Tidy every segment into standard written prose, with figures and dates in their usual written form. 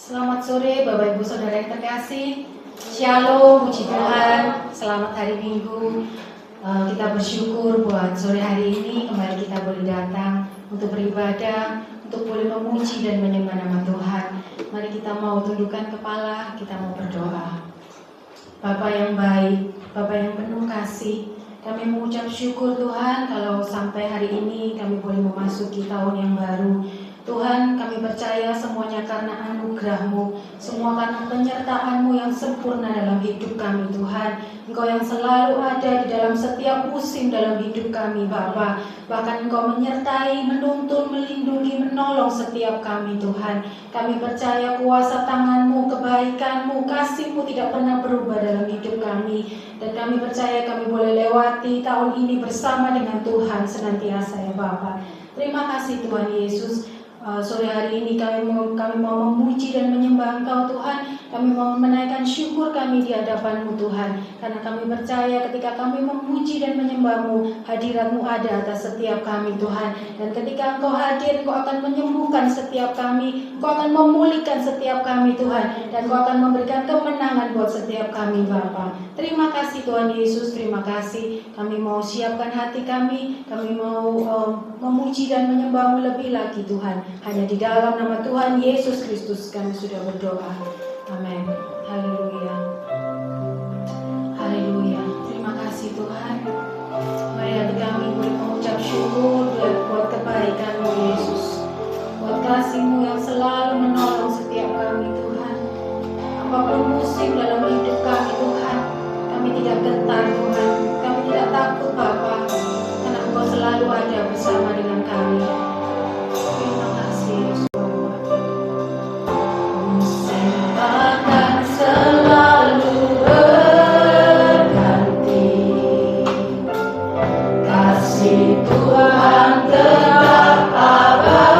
Selamat sore Bapak Ibu Saudara yang terkasih. Shalom, puji Tuhan. Selamat hari Minggu. Kita bersyukur buat sore hari ini kembali kita boleh datang untuk beribadah, untuk boleh memuji dan menyembah nama Tuhan. Mari kita mau tundukkan kepala, kita mau berdoa. Bapa yang baik, Bapa yang penuh kasih, kami mengucap syukur Tuhan kalau sampai hari ini kami boleh memasuki tahun yang baru. Tuhan, kami percaya semuanya karena anugerah-Mu, semua karena penyertaan-Mu yang sempurna dalam hidup kami Tuhan. Engkau yang selalu ada di dalam setiap musim dalam hidup kami Bapa. Bahkan Engkau menyertai, menuntun, melindungi, menolong setiap kami Tuhan. Kami percaya kuasa tangan-Mu, kebaikan-Mu, kasih-Mu tidak pernah berubah dalam hidup kami. Dan kami percaya kami boleh lewati tahun ini bersama dengan Tuhan senantiasa ya Bapa. Terima kasih Tuhan Yesus. Sore hari ini kami mau memuji dan menyembah Engkau Tuhan. Kami mau menaikkan syukur kami di hadapan-Mu Tuhan. Karena kami percaya ketika kami memuji dan menyembah-Mu, hadirat-Mu ada atas setiap kami Tuhan. Dan ketika Engkau hadir, Engkau akan menyembuhkan setiap kami, Engkau akan memulihkan setiap kami Tuhan. Dan Engkau akan memberikan kemenangan buat setiap kami Bapa. Terima kasih Tuhan Yesus, terima kasih. Kami mau siapkan hati kami mau memuji dan menyembah-Mu lebih lagi Tuhan. Hanya di dalam nama Tuhan Yesus Kristus kami sudah berdoa. Amin. Haleluya. Haleluya. Terima kasih Tuhan. Mari hati kami boleh mengucap syukur buat kebaikan-Mu Yesus, buat kasih-Mu yang selalu menolong setiap kami Tuhan. Apapun musim dalam hidup kami Tuhan, kami tidak gentar Tuhan, kami tidak takut Bapa, karena Engkau selalu ada bersama dengan kami. Terima kasih Yesus. Musim akan selalu berganti, kasih Tuhan tetap abadi.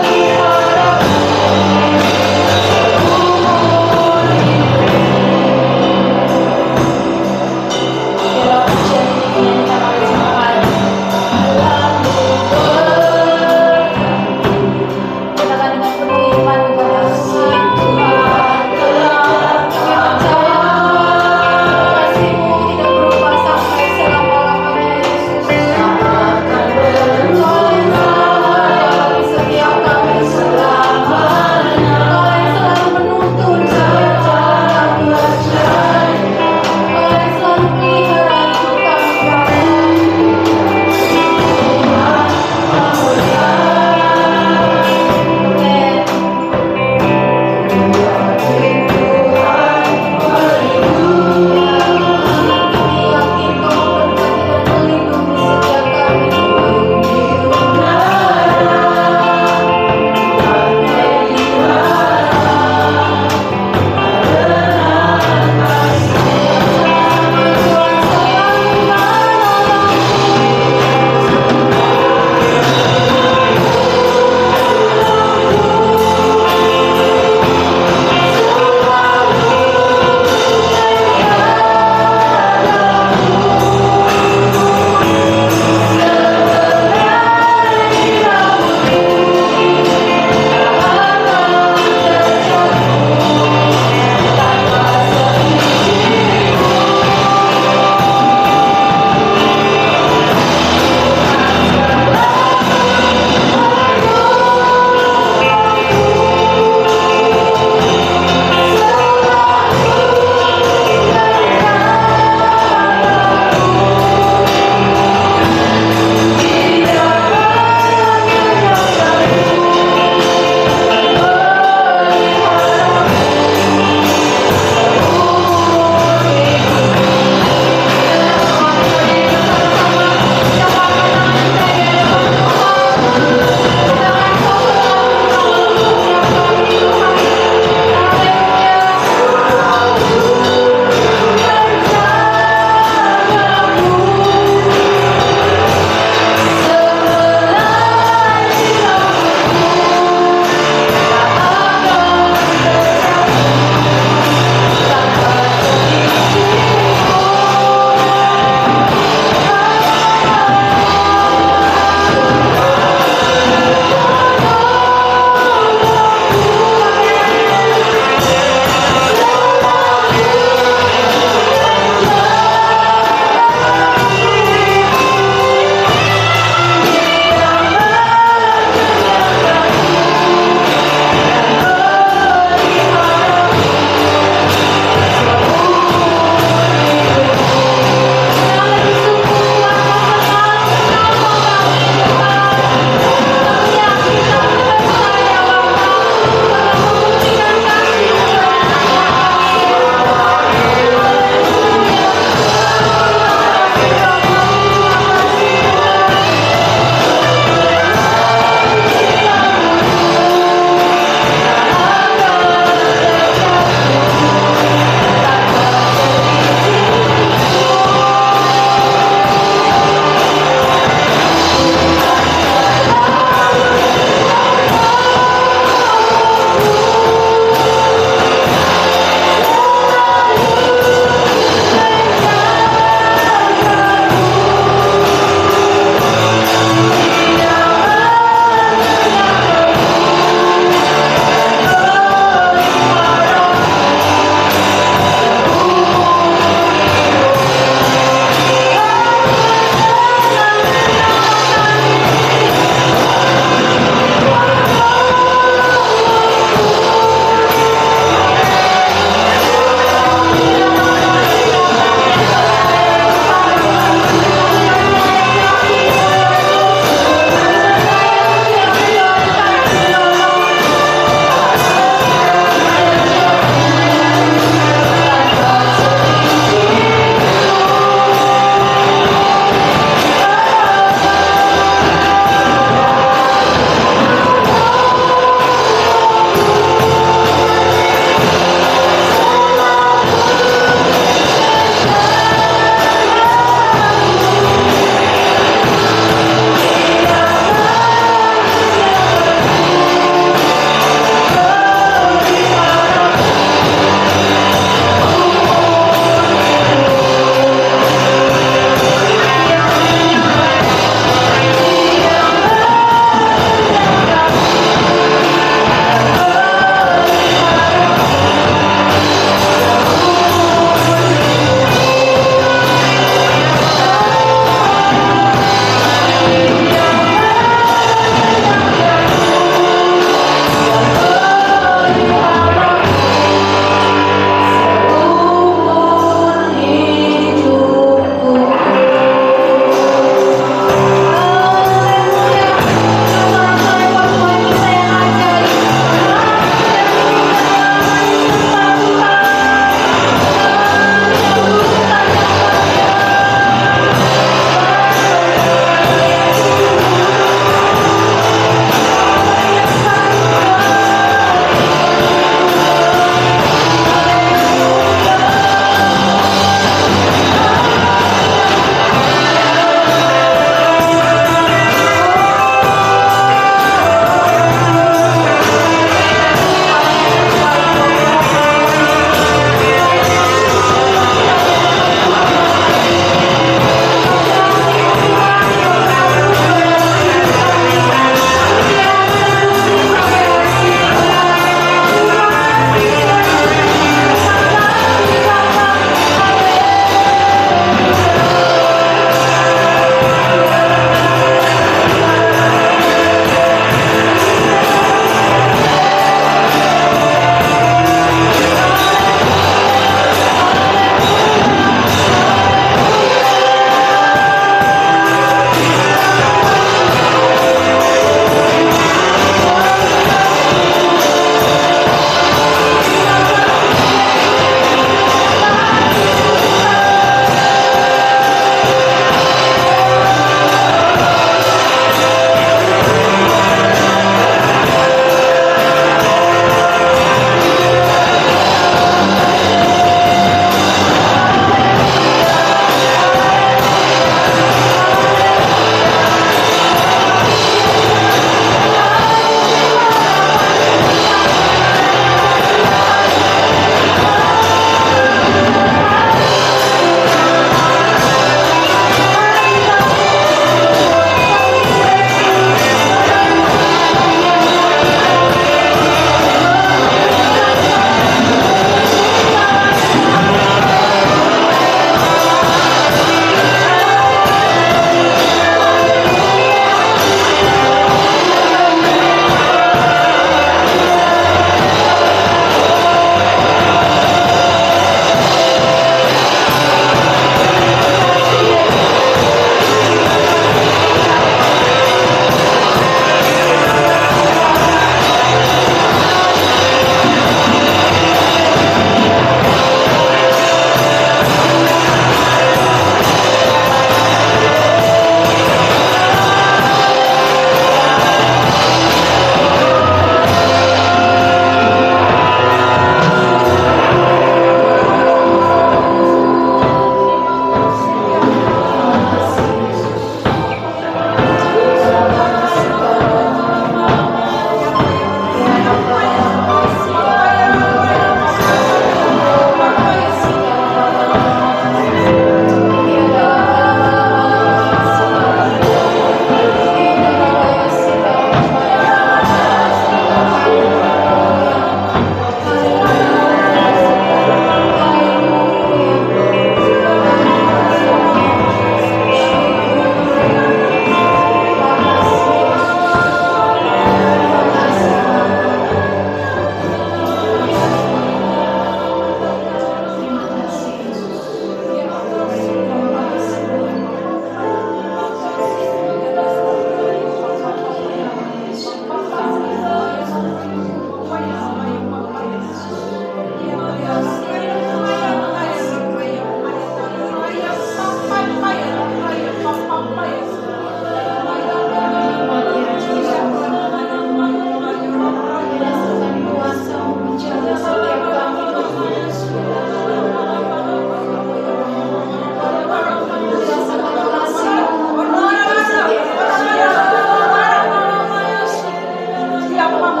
Haleluya.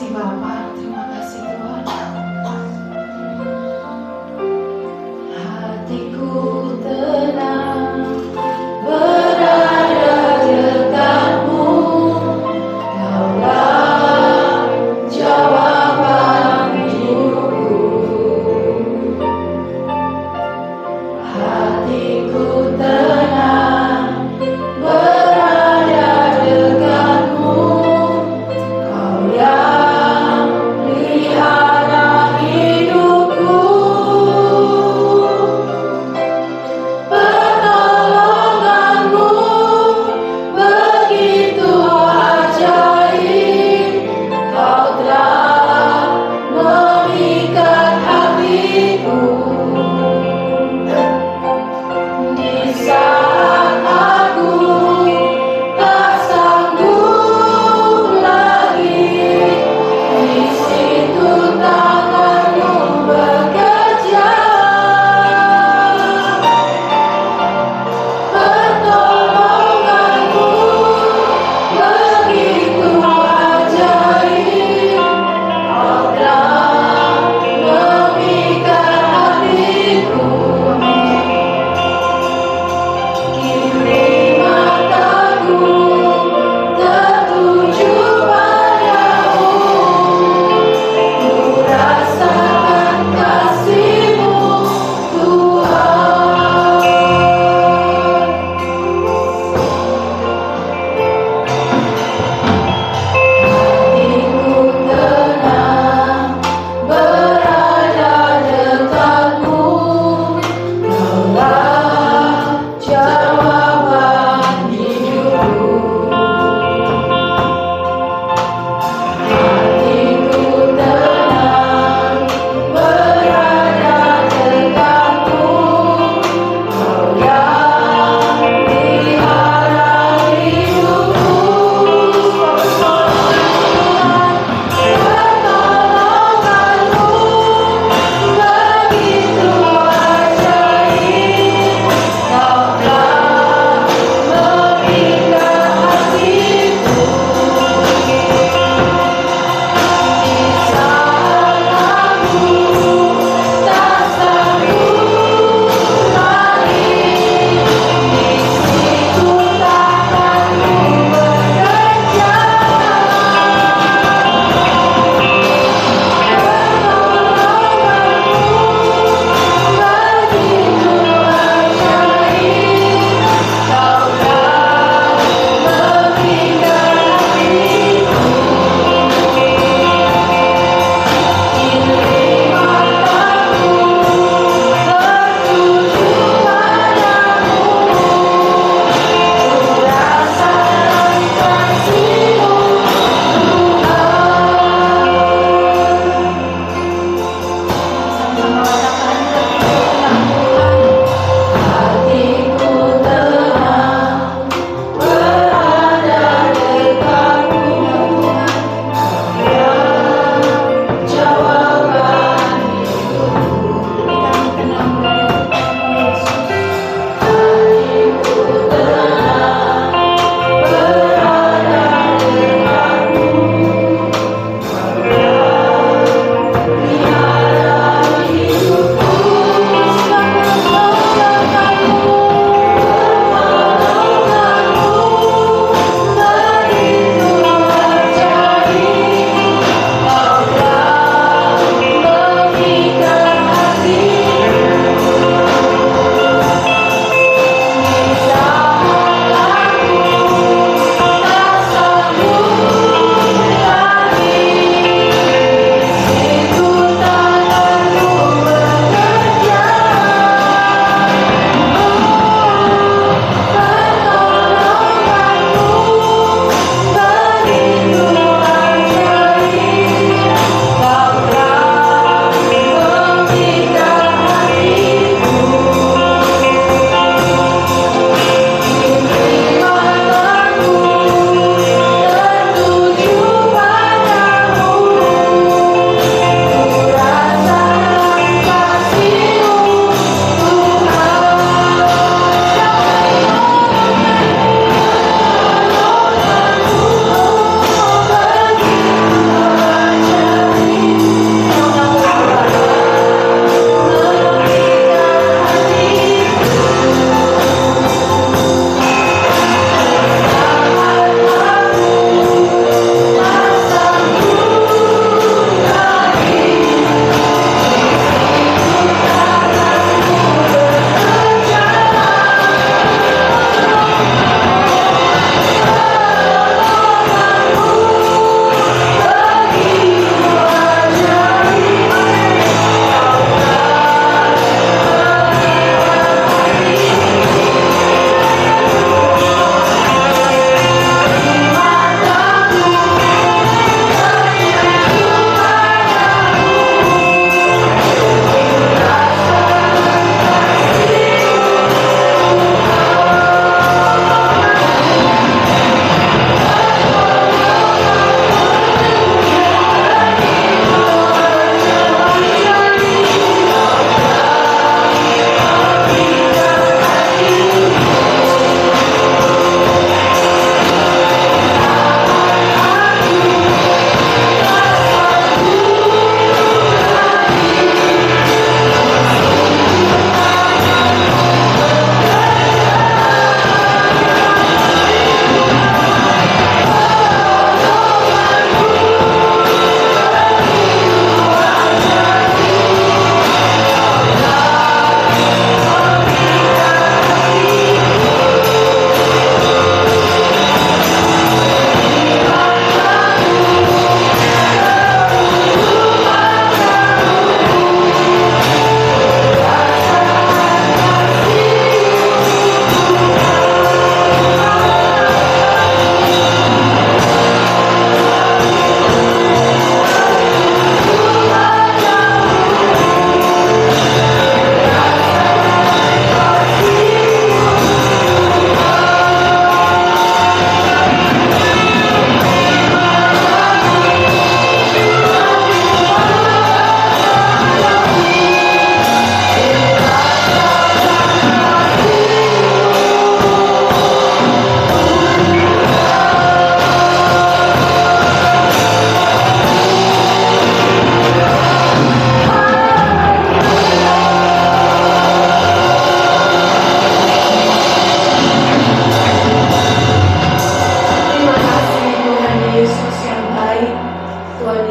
kasih Bapa, terima kasih Tuhan. Hatiku tenang berada dekatmu, Kaulah jawaban hidupku. Hatiku tenang berada dekatmu, Kau yang pelihara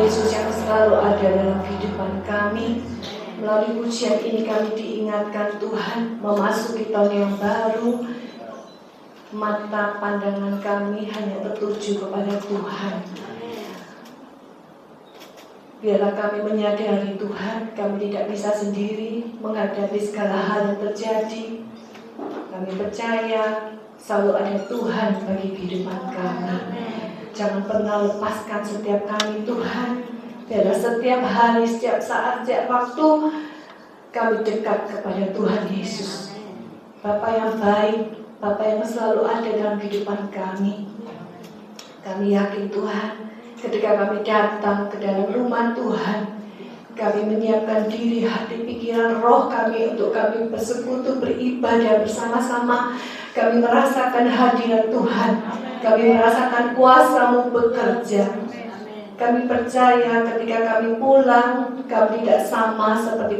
Yesus yang selalu ada dalam kehidupan kami. Melalui pujian ini kami diingatkan Tuhan, memasuki tahun yang baru, mata pandangan kami hanya tertuju kepada Tuhan. Biarlah kami menyadari Tuhan, kami tidak bisa sendiri menghadapi segala hal yang terjadi. Kami percaya selalu ada Tuhan bagi kehidupan kami. Jangan pernah lepaskan setiap kami Tuhan. Biarlah setiap hari, setiap saat, setiap waktu kami dekat kepada Tuhan Yesus, Bapa yang baik, Bapa yang selalu ada dalam kehidupan kami. Kami yakin Tuhan, ketika kami datang ke dalam rumah Tuhan, kami menyiapkan diri, hati, pikiran, roh kami untuk kami bersekutu, beribadah bersama-sama. Kami merasakan hadirat Tuhan, kami merasakan kuasa-Mu bekerja. Kami percaya ketika kami pulang, kami tidak sama seperti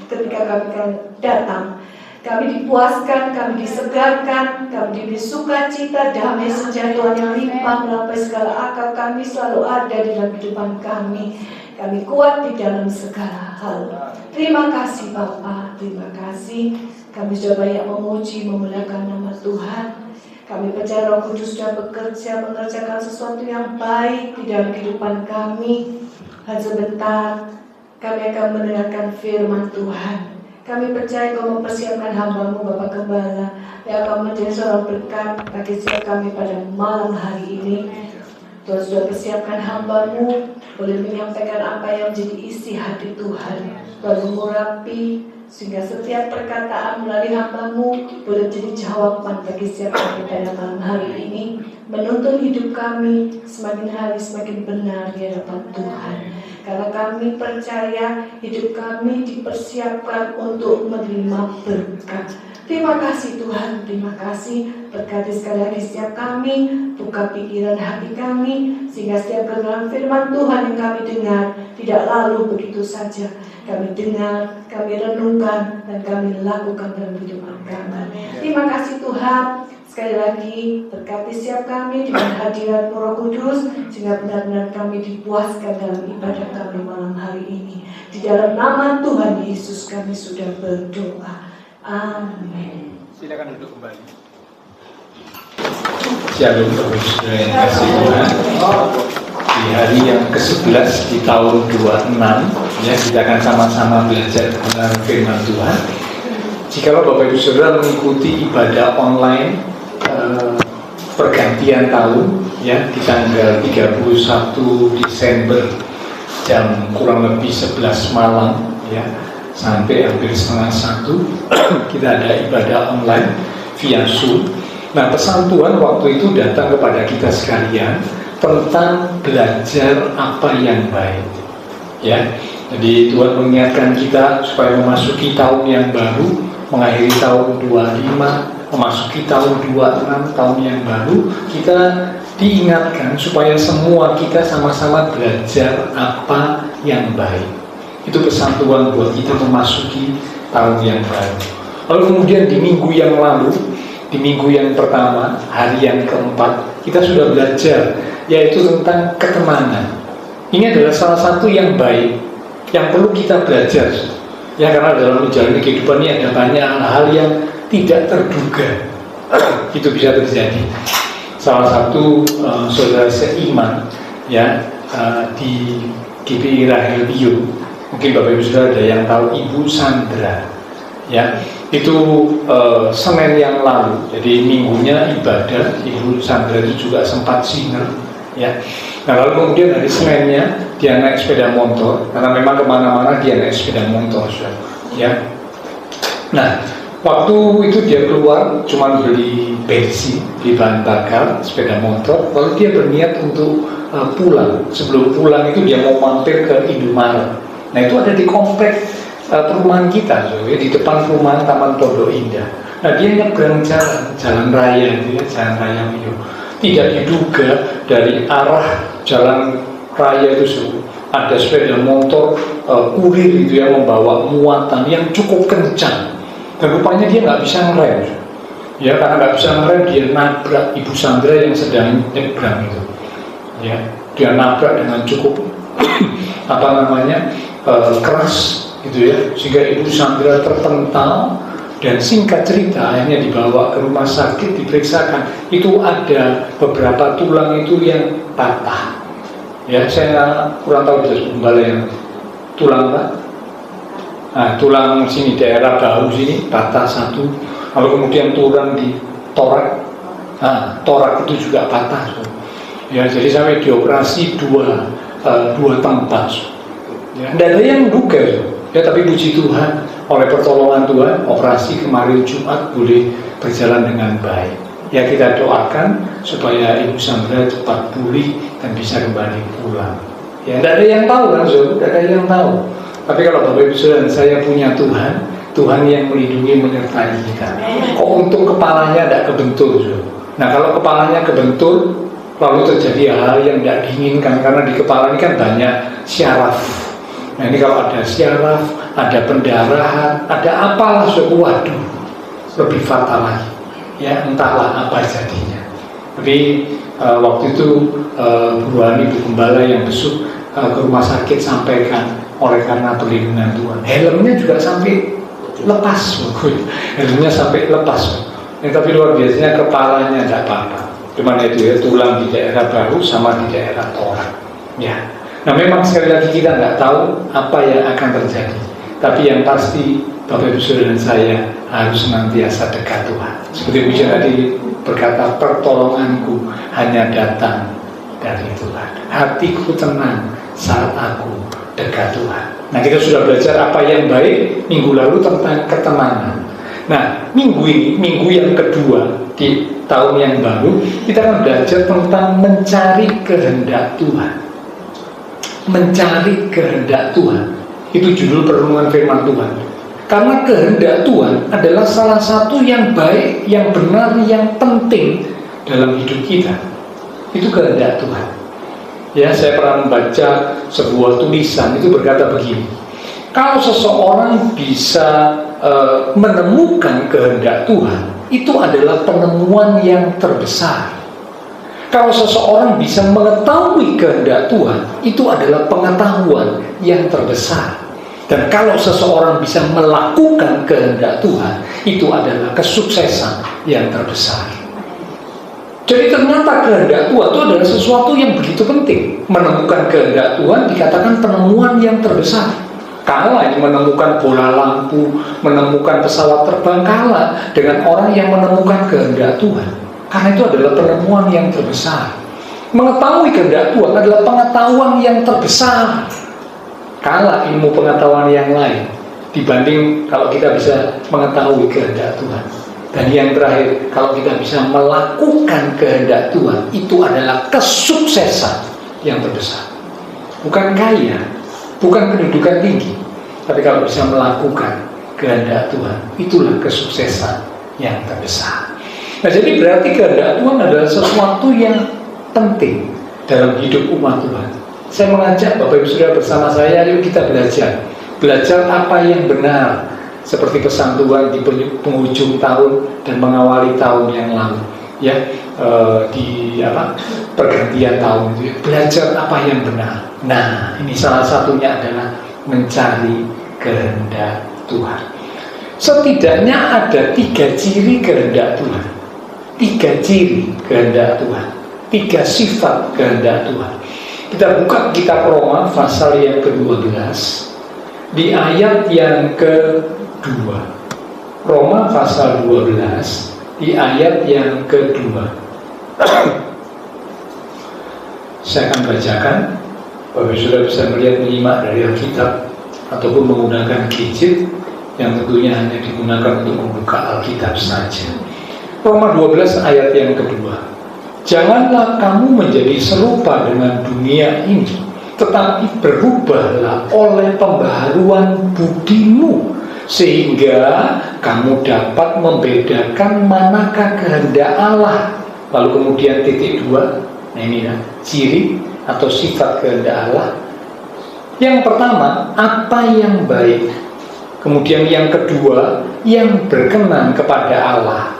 ketika kami datang. Kami dipuaskan, kami disegarkan, kami diberi sukacita, damai sejahtera yang limpah melampaui segala akal. Kami selalu ada dalam kehidupan kami. Kami kuat di dalam segala hal. Terima kasih Bapa, terima kasih. Kami sudah banyak memuji, memuliakan nama Tuhan. Kami percaya Roh Kudus sudah bekerja mengerjakan sesuatu yang baik di dalam kehidupan kami. Dan sebentar kami akan mendengarkan firman Tuhan. Kami percaya Kau mempersiapkan hamba-Mu Bapak Gembala yang akan menjadi seorang berkat bagi setiap kami pada malam hari ini. Tuhan sudah persiapkan hamba-Mu boleh menyampaikan apa yang menjadi isi hati Tuhan. Tuhan mengurapi sehingga setiap perkataan melalui hamba-Mu boleh menjadi jawaban bagi setiap kami pada malam hari ini, menuntun hidup kami semakin hari semakin benar di hadapan Tuhan. Karena kami percaya hidup kami dipersiapkan untuk menerima berkat. Terima kasih Tuhan, terima kasih. Berkati sekali lagi setiap kami, buka pikiran hati kami, sehingga setiap kebenaran firman Tuhan yang kami dengar tidak lalu begitu saja. Kami dengar, kami renungkan, dan kami lakukan dalam kehidupan kami. Terima kasih Tuhan. Sekali lagi, berkati setiap kami dengan hadirat Roh Kudus, sehingga benar-benar kami dipuaskan dalam ibadah kami malam hari ini. Di dalam nama Tuhan Yesus kami sudah berdoa. Amin. Silakan duduk kembali. Shalom Saudara yang kasih Tuhan. Di hari yang ke-11 di tahun 26 ya, kita akan sama-sama belajar tentang firman Tuhan. Jikalau Bapak Ibu Saudara mengikuti ibadah online pergantian tahun ya, di tanggal 31 Desember jam kurang lebih 11 malam ya, sampai hampir setengah 1 kita ada ibadah online via Zoom. Nah, pesan Tuhan waktu itu datang kepada kita sekalian tentang belajar apa yang baik ya. Jadi Tuhan mengingatkan kita supaya memasuki tahun yang baru, mengakhiri tahun 25, memasuki tahun 26, tahun yang baru, kita diingatkan supaya semua kita sama-sama belajar apa yang baik. Itu pesan Tuhan buat kita memasuki tahun yang baru. Lalu kemudian di minggu yang lalu, di minggu yang pertama, hari yang keempat, kita sudah belajar yaitu tentang ketenanan. Ini adalah salah satu yang baik yang perlu kita belajar ya, karena dalam menjalani kehidupan ini ada banyak hal yang tidak terduga itu bisa terjadi. Salah satu saudara seiman ya, di GPI Rahel Bio, mungkin Bapak Ibu Saudara ada yang tahu Ibu Sandra ya, itu Senin yang lalu, jadi minggunya ibadah Ibu Sandra itu juga sempat sinner ya. Nah, lalu kemudian hari Seninnya dia naik sepeda motor, karena memang kemana-mana dia naik sepeda motor ya. Nah, waktu itu dia keluar cuma beli bensin di bahan bakar sepeda motor, lalu dia berniat untuk pulang. Sebelum pulang itu dia mau mampir ke Indomaret. Nah, itu ada di komplek perumahan kita, ya, di depan perumahan Taman Pondok Indah. Nah, dia nyebrang jalan raya itu ya, jalan raya Mio. Tidak diduga dari arah jalan raya itu ada sepeda motor kurir gitu ya, membawa muatan yang cukup kencang. Dan rupanya dia nggak bisa ngerem ya, karena nggak bisa ngerem dia nabrak Ibu Sandra yang sedang nyebrang itu ya. Dia nabrak dengan cukup keras gitu ya, sehingga Ibu Sandra terpental. Dan singkat cerita akhirnya dibawa ke rumah sakit, diperiksakan, itu ada beberapa tulang itu yang patah. Ya, saya kurang tahu jelas gembala yang tulang apa. Nah, tulang sini daerah bahu sini patah satu, lalu kemudian tulang di torak. Nah, torak itu juga patah. Ya, jadi sampai dioperasi dua tempat. Ya, tidak ada yang duga. Ya, tapi puji Tuhan, oleh pertolongan Tuhan, operasi kemarin Jumat boleh berjalan dengan baik. Ya, kita doakan supaya Ibu Sandra cepat pulih dan bisa kembali pulang. Ya, tidak ada yang tahu kan, tidak ada yang tahu. Tapi kalau Bapak Ibu Saudara, saya punya Tuhan, Tuhan yang melindungi menyertai kita. Kok untung kepalanya tidak kebentur. Nah, kalau kepalanya kebentur, lalu terjadi hal yang tidak diinginkan, karena di kepala ini kan banyak syaraf. Nah, ini kalau ada syaraf, ada pendarahan, ada apalah, waduh, lebih fatal lagi. Ya, entahlah apa jadinya. Tapi waktu itu Bu Hani, Bu Gembala yang besuk ke rumah sakit, sampaikan oleh karena perlindungan Tuhan. Helmnya juga sampai lepas, helmnya sampai lepas. Tapi luar biasanya kepalanya tidak apa-apa. Cuman itu ya, tulang di daerah bahu sama di daerah torak. Ya. Nah, memang sekali lagi kita nggak tahu apa yang akan terjadi. Tapi yang pasti Bapak Ibu Saudara dan saya harus senantiasa dekat Tuhan. Seperti pujian tadi berkata, pertolonganku hanya datang dari Tuhan. Hatiku tenang saat aku dekat Tuhan. Nah, kita sudah belajar apa yang baik minggu lalu tentang ketenangan. Nah, minggu ini, minggu yang kedua di tahun yang baru, kita akan belajar tentang mencari kehendak Tuhan. Mencari kehendak Tuhan, itu judul perenungan firman Tuhan. Karena kehendak Tuhan adalah salah satu yang baik, yang benar, yang penting dalam hidup kita. Itu kehendak Tuhan. Ya, saya pernah membaca sebuah tulisan, itu berkata begini: kalau seseorang bisa menemukan kehendak Tuhan, itu adalah penemuan yang terbesar. Kalau seseorang bisa mengetahui kehendak Tuhan, itu adalah pengetahuan yang terbesar. Dan kalau seseorang bisa melakukan kehendak Tuhan, itu adalah kesuksesan yang terbesar. Jadi ternyata kehendak Tuhan itu adalah sesuatu yang begitu penting. Menemukan kehendak Tuhan dikatakan penemuan yang terbesar. Kalah ini menemukan bola lampu, menemukan pesawat terbang, kalah dengan orang yang menemukan kehendak Tuhan. Karena itu adalah penemuan yang terbesar. Mengetahui kehendak Tuhan adalah pengetahuan yang terbesar. Kalah ilmu pengetahuan yang lain dibanding kalau kita bisa mengetahui kehendak Tuhan. Dan yang terakhir, kalau kita bisa melakukan kehendak Tuhan, itu adalah kesuksesan yang terbesar. Bukan kaya, bukan kedudukan tinggi, tapi kalau bisa melakukan kehendak Tuhan, itulah kesuksesan yang terbesar. Nah, jadi berarti kehendak Tuhan adalah sesuatu yang penting dalam hidup umat Tuhan. Saya mengajak Bapak Ibu Saudara bersama saya, yuk kita belajar apa yang benar, seperti pesan Tuhan di penghujung tahun dan mengawali tahun yang lalu, ya, di pergantian tahun itu, belajar apa yang benar. Nah, ini salah satunya adalah mencari kehendak Tuhan. Setidaknya ada 3 ciri kehendak Tuhan. 3 ciri kehendak Tuhan, 3 sifat kehendak Tuhan. Kita buka kitab Roma pasal yang ke-12 di ayat yang ke-2. Roma pasal 12 di ayat yang ke-2. Saya akan bacakan. Bapak Saudara bisa melihat, menyimak dari Alkitab ataupun menggunakan gadget yang tentunya hanya digunakan untuk membuka Alkitab saja. Roma 12 ayat yang kedua. Janganlah kamu menjadi serupa dengan dunia ini, tetapi berubahlah oleh pembaharuan budimu, sehingga kamu dapat membedakan manakah kehendak Allah. Lalu kemudian titik 2. Nah, ini ya, ciri atau sifat kehendak Allah. Yang pertama, apa yang baik. Kemudian yang kedua, yang berkenan kepada Allah.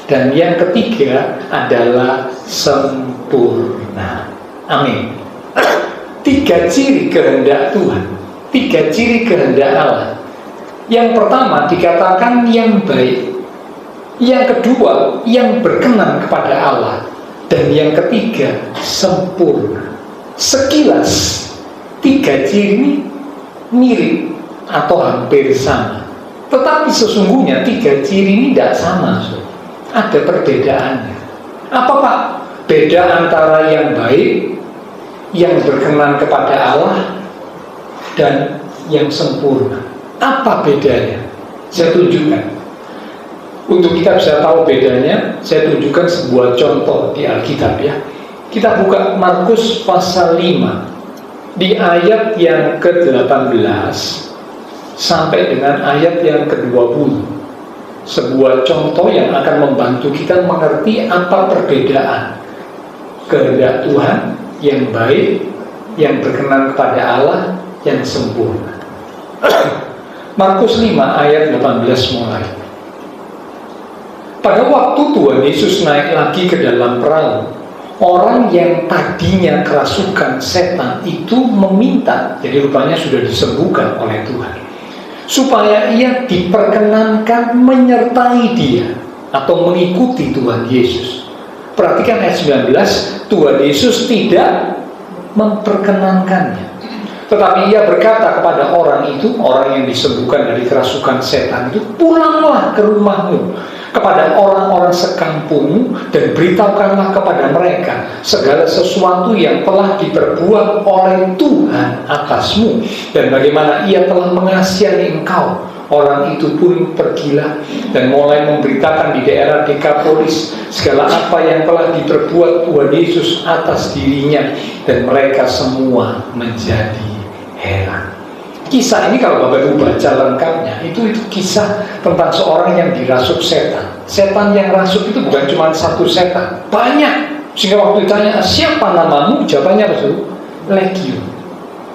Dan yang ketiga adalah sempurna. Amin. 3 3 ciri kehendak Tuhan, 3 ciri kehendak Allah. Yang pertama dikatakan yang baik, yang kedua yang berkenan kepada Allah, dan yang ketiga sempurna. Sekilas 3 ciri ini mirip atau hampir sama, tetapi sesungguhnya 3 ciri ini tidak sama, ada perbedaannya. Apa Pak? Beda antara yang baik, yang berkenan kepada Allah, dan yang sempurna. Apa bedanya? Saya tunjukkan. Untuk kita bisa tahu bedanya, saya tunjukkan sebuah contoh di Alkitab ya. Kita buka Markus pasal 5 di ayat yang ke-18 sampai dengan ayat yang ke-20. Sebuah contoh yang akan membantu kita mengerti apa perbedaan kehendak Tuhan yang baik, yang berkenan kepada Allah, yang sempurna. Markus 5 ayat 18 mulai. Pada waktu Tuhan Yesus naik lagi ke dalam perahu, orang yang tadinya kerasukan setan itu meminta, jadi rupanya sudah disembuhkan oleh Tuhan, supaya ia diperkenankan menyertai dia atau mengikuti Tuhan Yesus. Perhatikan ayat 19, Tuhan Yesus tidak memperkenankannya, tetapi ia berkata kepada orang itu, orang yang disembuhkan dari kerasukan setan itu, pulanglah ke rumahmu, kepada orang-orang sekampungmu, dan beritahukanlah kepada mereka segala sesuatu yang telah diperbuat oleh Tuhan atasmu, dan bagaimana ia telah mengasihi engkau. Orang itu pun pergilah dan mulai memberitakan di daerah Dekapolis segala apa yang telah diperbuat Tuhan Yesus atas dirinya, dan mereka semua menjadi heran. Kisah ini kalau Bapak Ibu baca lengkapnya, itu kisah tentang seorang yang dirasuk setan. Setan yang rasuk itu bukan cuma satu setan, banyak. Sehingga waktu ditanya, siapa namamu? Jawabannya apa itu? Legion.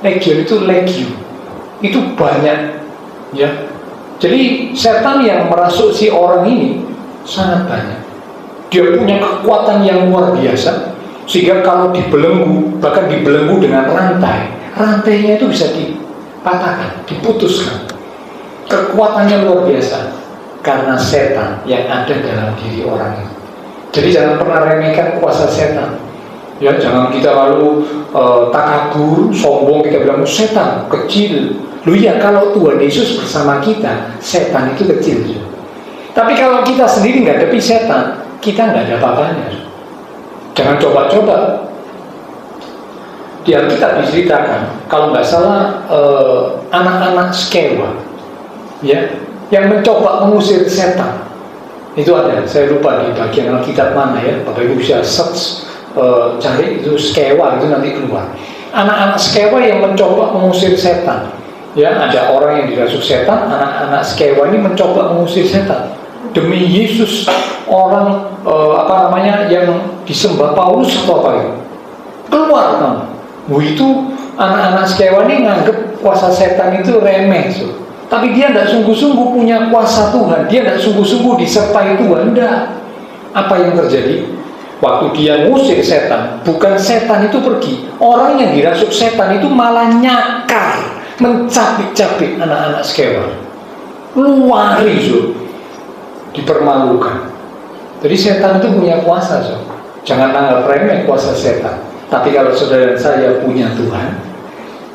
Legion itu legion. Itu banyak, ya. Jadi setan yang merasuk si orang ini sangat banyak. Dia punya kekuatan yang luar biasa, sehingga kalau dibelenggu, bahkan dibelenggu dengan rantai, rantainya itu bisa dipatahkan, diputuskan. Kekuatannya luar biasa karena setan yang ada dalam diri orang itu. Jadi jangan pernah remehkan kuasa setan. Ya, jangan kita lalu takabur, sombong, kita bilang setan kecil. Lu ya, kalau Tuhan Yesus bersama kita, setan itu kecil. Tapi kalau kita sendiri nggak hadapi setan, kita nggak ada apa-apanya. Jangan coba-coba. Di Alkitab diceritakan, kalau nggak salah anak-anak Skewa, ya, yang mencoba mengusir setan. Itu ada, saya lupa di bagian Alkitab mana ya. Bapak Ibu bisa search, cari itu Skewa, itu nanti keluar. Anak-anak Skewa yang mencoba mengusir setan. Ya, ada orang yang dirasuk setan, anak-anak Skewa ini mencoba mengusir setan. Demi Yesus, orang yang disembah Paulus atau apa itu, keluar kamu. Itu anak-anak Skewa ini nganggep kuasa setan itu remeh, tapi dia tidak sungguh-sungguh punya kuasa Tuhan, dia tidak sungguh-sungguh disertai Tuhan. Tidak. Apa yang terjadi? Waktu dia ngusir setan, bukan setan itu pergi, orang yang dirasuk setan itu malah nyakar, mencabik-cabik anak-anak Skewa, luari, dipermalukan. Jadi setan itu punya kuasa, jangan anggap remeh kuasa setan. Tapi kalau saudara dan saya punya Tuhan,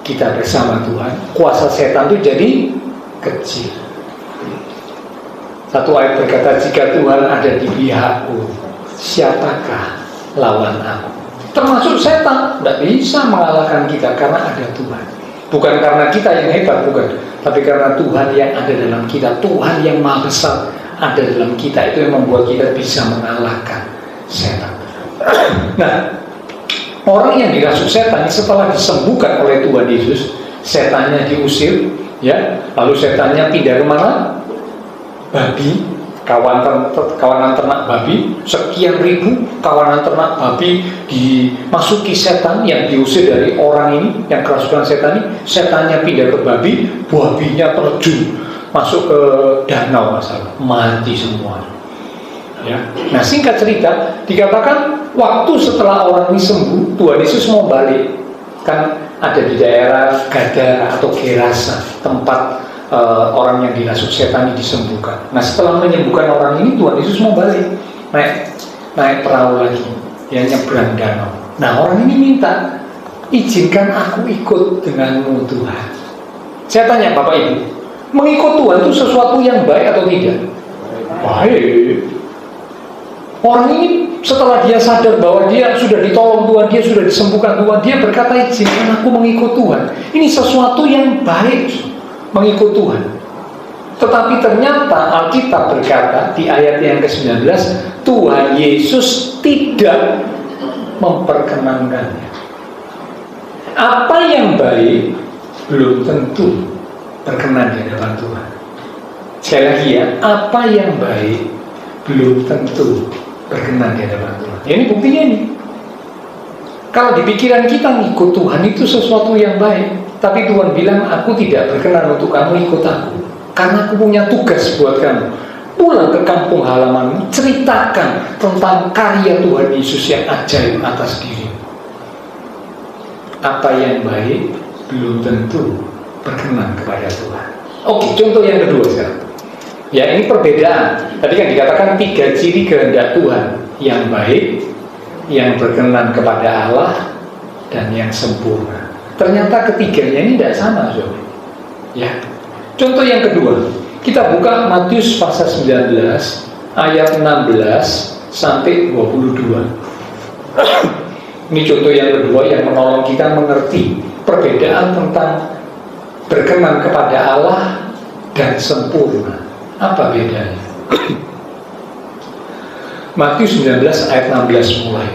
kita bersama Tuhan, kuasa setan itu jadi kecil. Satu ayat berkata, jika Tuhan ada di pihakku, siapakah lawan aku? Termasuk setan tidak bisa mengalahkan kita karena ada Tuhan. Bukan karena kita yang hebat, bukan, tapi karena Tuhan yang ada dalam kita, Tuhan yang maha besar ada dalam kita, itu yang membuat kita bisa mengalahkan setan. Nah, orang yang dirasuk setan setelah disembuhkan oleh Tuhan Yesus, setannya diusir, ya, lalu setannya pindah ke mana? Babi, kawanan ternak babi, sekian ribu kawanan ternak babi dimasuki setan yang diusir dari orang ini, yang kerasukan setan ini. Setannya pindah ke babi, babinya terjun masuk ke danau, masalah mati semua. Ya. Nah, singkat cerita, dikatakan waktu setelah orang ini sembuh, Tuhan Yesus mau balik, kan ada di daerah Gadara atau Gerasa, tempat orang yang dirasuk setan ini disembuhkan. Nah, setelah menyembuhkan orang ini, Tuhan Yesus mau balik, naik perahu lagi, yang nyebrang danau. Nah, orang ini minta, izinkan aku ikut denganmu Tuhan. Saya tanya Bapak Ibu, mengikut Tuhan itu sesuatu yang baik atau tidak? Baik. Orang ini setelah dia sadar bahwa dia sudah ditolong Tuhan, dia sudah disembuhkan Tuhan, dia berkata, izinkan aku mengikut Tuhan. Ini sesuatu yang baik, mengikut Tuhan. Tetapi ternyata Alkitab berkata di ayat yang ke-19, Tuhan Yesus tidak memperkenankannya. Apa yang baik belum tentu berkenan di hadapan Tuhan. Sekali lagi ya, apa yang baik belum tentu berkenan di hadapan Tuhan. Ya, ini buktinya nih. Kalau di pikiran kita ngikut Tuhan itu sesuatu yang baik, tapi Tuhan bilang aku tidak berkenan untuk kamu ikut aku, karena aku punya tugas buat kamu. Pulang ke kampung halamanmu, ceritakan tentang karya Tuhan Yesus yang ajaib atas dirimu. Apa yang baik belum tentu berkenan kepada Tuhan. Oke, contoh yang kedua sekarang. Ya, ini perbedaan. Tadi kan dikatakan 3 ciri kehendak Tuhan, yang baik, yang berkenan kepada Allah, dan yang sempurna. Ternyata ketiganya ini tidak sama, Saudara. Ya. Contoh yang kedua, kita buka Matius pasal 19 ayat 16 sampai 22. Ini contoh yang kedua yang menolong kita mengerti perbedaan tentang berkenan kepada Allah dan sempurna. Apa bedanya? Matius 19 ayat 16 mulai.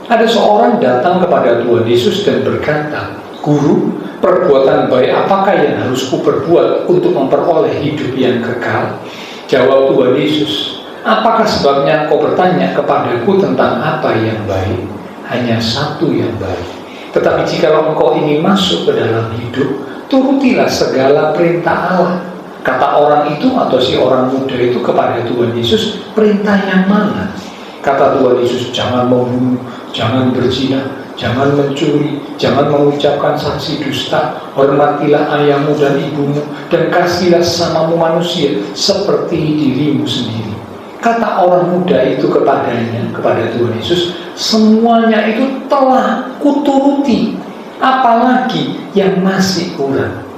Ada seorang datang kepada Tuhan Yesus dan berkata, Guru, perbuatan baik apakah yang harus kuperbuat untuk memperoleh hidup yang kekal? Jawab Tuhan Yesus, apakah sebabnya kau bertanya kepadaku tentang apa yang baik? Hanya satu yang baik. Tetapi jikalau engkau ingin masuk ke dalam hidup, turutilah segala perintah Allah. Kata orang itu atau si orang muda itu kepada Tuhan Yesus, perintah yang mana? Kata Tuhan Yesus, jangan membunuh, jangan berzina, jangan mencuri, jangan mengucapkan saksi dusta, hormatilah ayahmu dan ibumu, dan kasihlah sesamamu manusia seperti dirimu sendiri. Kata orang muda itu kepadanya, kepada Tuhan Yesus, semuanya itu telah kuturuti, apalagi yang masih kurang?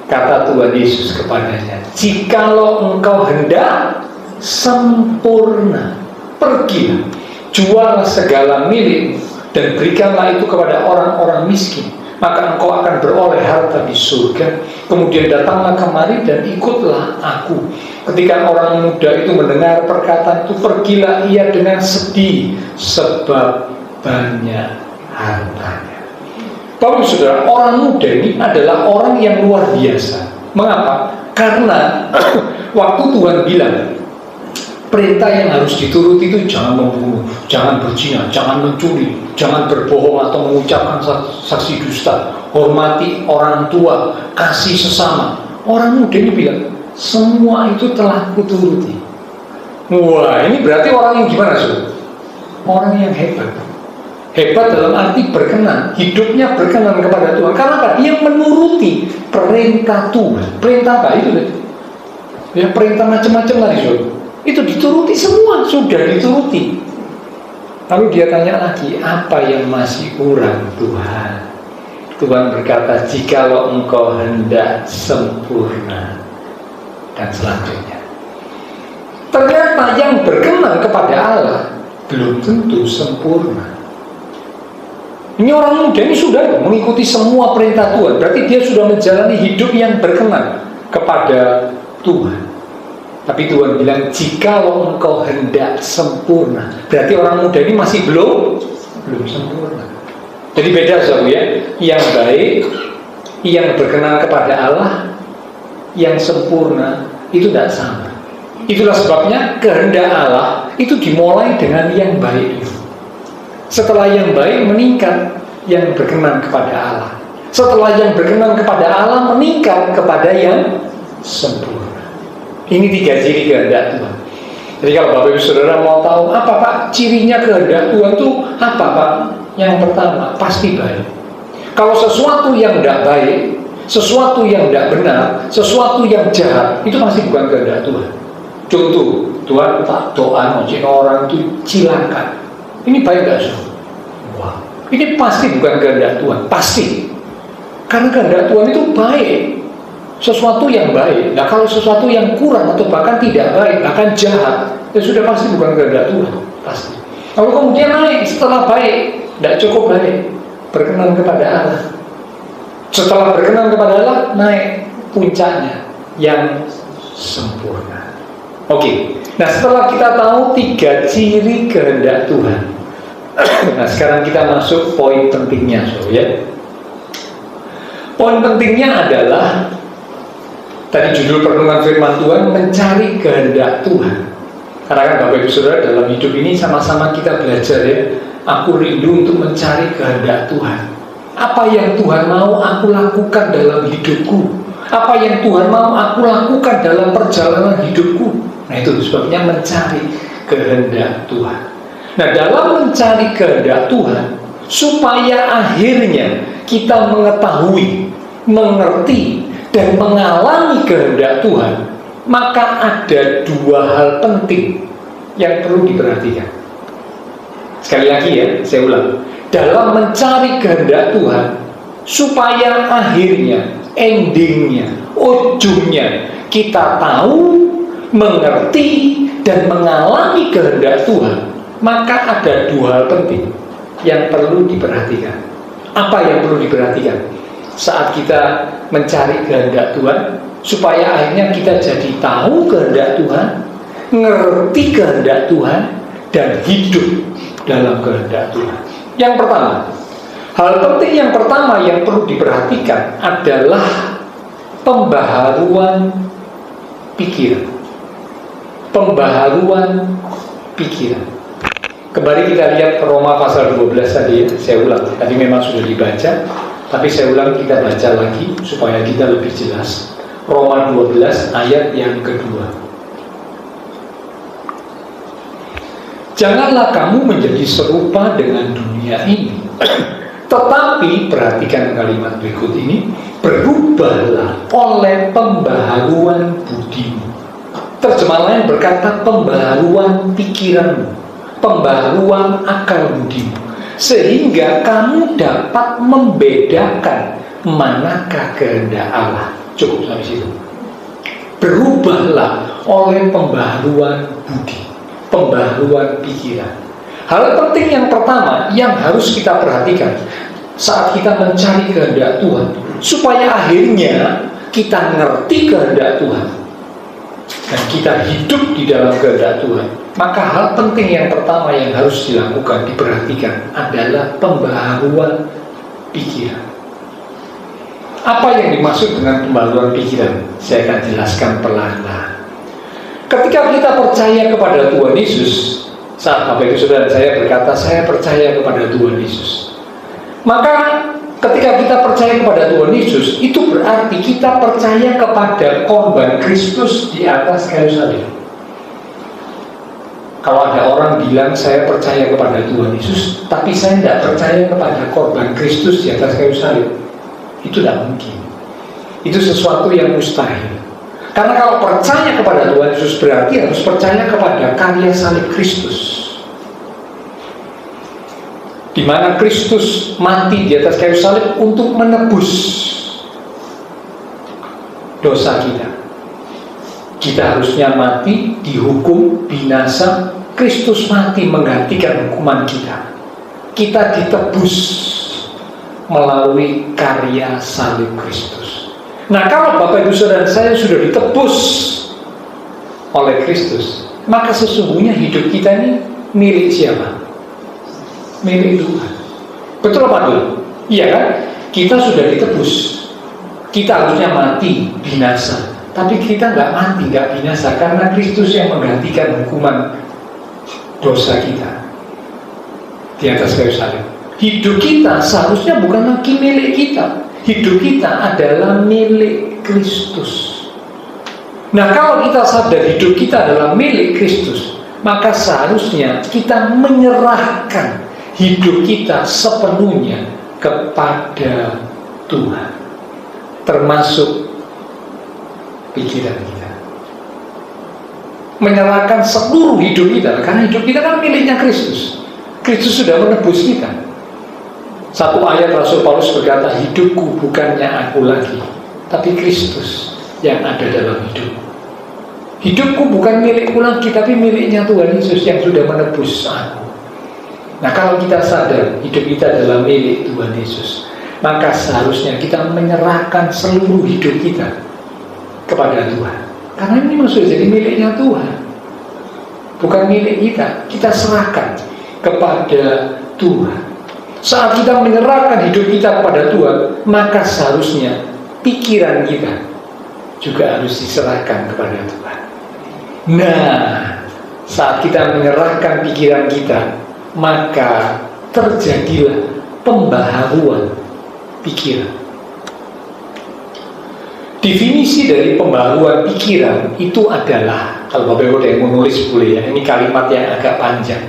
Kata Tuhan Yesus kepadanya, jikalau engkau hendak sempurna, pergilah, jualah segala milikmu dan berikanlah itu kepada orang-orang miskin, maka engkau akan beroleh harta di surga. Kemudian datanglah kemari dan ikutlah aku. Ketika orang muda itu mendengar perkataan itu, pergilah ia dengan sedih, sebab banyak hartanya. Bapak Saudara, orang muda ini adalah orang yang luar biasa. Mengapa? Karena waktu Tuhan bilang perintah yang harus dituruti itu jangan membunuh, jangan berzina, jangan mencuri, jangan berbohong atau mengucapkan saksi dusta, hormati orang tua, kasih sesama. Orang muda ini bilang, semua itu telah kuturuti. Wah, ini berarti orang yang gimana, Saudara? Orang yang hebat. Hebat dalam arti berkenan, hidupnya berkenan kepada Tuhan. Karena apa? Dia menuruti perintah Tuhan. Perintah apa itu? Ya, perintah macam-macam tadi, Saudara. Itu dituruti semua, sudah dituruti. Lalu dia tanya lagi, apa yang masih kurang Tuhan? Tuhan berkata, jikalau engkau hendak sempurna, dan selanjutnya. Ternyata yang berkenan kepada Allah belum tentu sempurna. Ini orang muda ini sudah mengikuti semua perintah Tuhan, berarti dia sudah menjalani hidup yang berkenan kepada Tuhan. Tapi Tuhan bilang, jikalau engkau hendak sempurna, berarti orang muda ini masih belum sempurna. Jadi beda, Saudara ya. Yang baik, yang berkenan kepada Allah, yang sempurna itu tidak sama. Itulah sebabnya kehendak Allah itu dimulai dengan yang baik itu. Setelah yang baik meningkat yang berkenan kepada Allah. Setelah yang berkenan kepada Allah meningkat kepada yang sempurna. Ini 3 ciri kehendak Tuhan. Jadi kalau Bapak Ibu Saudara mau tahu apa Pak cirinya kehendak Tuhan itu apa Pak? Yang pertama pasti baik. Kalau sesuatu yang tidak baik, sesuatu yang tidak benar, sesuatu yang jahat, itu pasti bukan kehendak Tuhan. Contoh, Tuhan tak doa ngojek orang itu cilaka. Ini baik gak sih? Wah, ini pasti bukan kehendak Tuhan, pasti. Karena kehendak Tuhan itu baik, sesuatu yang baik. Nah kalau sesuatu yang kurang atau bahkan tidak baik, bahkan jahat, ya sudah pasti bukan kehendak Tuhan, pasti. Kalau kemudian naik setelah baik, tidak cukup baik, berkenan kepada Allah. Setelah berkenan kepada Allah, naik puncaknya yang sempurna. Oke, nah setelah kita tahu 3 ciri kehendak Tuhan, nah sekarang kita masuk poin pentingnya, so ya. Poin pentingnya adalah tadi judul perenungan firman Tuhan, mencari kehendak Tuhan. Karena kan Bapak Ibu Saudara, dalam hidup ini sama-sama kita belajar ya. Aku rindu untuk mencari kehendak Tuhan. Apa yang Tuhan mau aku lakukan dalam hidupku, apa yang Tuhan mau aku lakukan dalam perjalanan hidupku. Nah itu sebabnya mencari kehendak Tuhan. Nah dalam mencari kehendak Tuhan, supaya akhirnya kita mengetahui, mengerti, dan mengalami kehendak Tuhan, maka ada 2 hal penting yang perlu diperhatikan. Sekali lagi ya, saya ulang. Dalam mencari kehendak Tuhan, supaya akhirnya, endingnya, ujungnya, kita tahu, mengerti, dan mengalami kehendak Tuhan, maka ada 2 hal penting yang perlu diperhatikan. Apa yang perlu diperhatikan saat kita mencari kehendak Tuhan, supaya akhirnya kita jadi tahu kehendak Tuhan, ngerti kehendak Tuhan, dan hidup dalam kehendak Tuhan. Yang pertama, hal penting yang pertama yang perlu diperhatikan adalah pembaharuan pikiran. Pembaharuan pikiran. Kembali kita lihat Roma pasal 12 tadi ya, saya ulang. Tadi memang sudah dibaca, tapi saya ulang, kita baca lagi supaya kita lebih jelas. Roma 12 ayat yang kedua. Janganlah kamu menjadi serupa dengan dunia ini, tetapi perhatikan kalimat berikut ini, berubahlah oleh pembaharuan budimu. Terjemahan lain berkata pembaharuan pikiranmu, pembaharuan akal budimu, sehingga kamu dapat membedakan manakah kehendak Allah. Cukup sampai situ. Berubahlah oleh pembaharuan budi, pembaharuan pikiran. Hal penting yang pertama yang harus kita perhatikan saat kita mencari kehendak Tuhan, supaya akhirnya kita ngerti kehendak Tuhan dan kita hidup di dalam kehendak Tuhan, maka hal penting yang pertama yang harus dilakukan, diperhatikan adalah pembaharuan pikiran. Apa yang dimaksud dengan pembaharuan pikiran? Saya akan jelaskan perlahan-lahan. Ketika kita percaya kepada Tuhan Yesus, saat Bapak Ibu Saudara saya berkata, saya percaya kepada Tuhan Yesus, maka ketika kita percaya kepada Tuhan Yesus, itu berarti kita percaya kepada korban Kristus di atas kayu salib. Kalau ada orang bilang saya percaya kepada Tuhan Yesus, tapi saya tidak percaya kepada korban Kristus di atas kayu salib, itu tidak mungkin. Itu sesuatu yang mustahil. Karena kalau percaya kepada Tuhan Yesus berarti harus percaya kepada karya salib Kristus, di mana Kristus mati di atas kayu salib untuk menebus dosa kita. Kita harusnya mati, dihukum, binasa. Kristus mati menggantikan hukuman kita. Kita ditebus melalui karya salib Kristus. Nah, kalau Bapak Ibu Saudara saya sudah ditebus oleh Kristus, maka sesungguhnya hidup kita ini milik siapa? Milik Tuhan. Betul apa betul? Iya kan? Kita sudah ditebus. Kita harusnya mati, binasa. Tapi kita nggak mati, nggak binasa, karena Kristus yang menggantikan hukuman dosa kita di atas kayu salib. Hidup kita seharusnya bukan lagi milik kita. Hidup kita adalah milik Kristus. Nah, kalau kita sadar hidup kita adalah milik Kristus, maka seharusnya kita menyerahkan hidup kita sepenuhnya kepada Tuhan, termasuk pikiran kita. Menyerahkan seluruh hidup kita, karena hidup kita kan miliknya Kristus. Kristus sudah menebus kita. Satu ayat Rasul Paulus berkata, hidupku bukannya aku lagi, tapi Kristus yang ada dalam hidupku. Hidupku bukan milikku lagi, tapi miliknya Tuhan Yesus yang sudah menebus aku. Nah, kalau kita sadar hidup kita adalah milik Tuhan Yesus, maka seharusnya kita menyerahkan seluruh hidup kita kepada Tuhan. Karena ini maksudnya jadi miliknya Tuhan, bukan milik kita. Kita serahkan kepada Tuhan. Saat kita menyerahkan hidup kita kepada Tuhan, maka seharusnya pikiran kita juga harus diserahkan kepada Tuhan. Nah, saat kita menyerahkan pikiran kita, maka terjadilah pembaharuan pikiran. Definisi dari pembaharuan pikiran itu adalah, kalau Bapak Ibu ada yang mau nulis boleh ya, ini kalimat yang agak panjang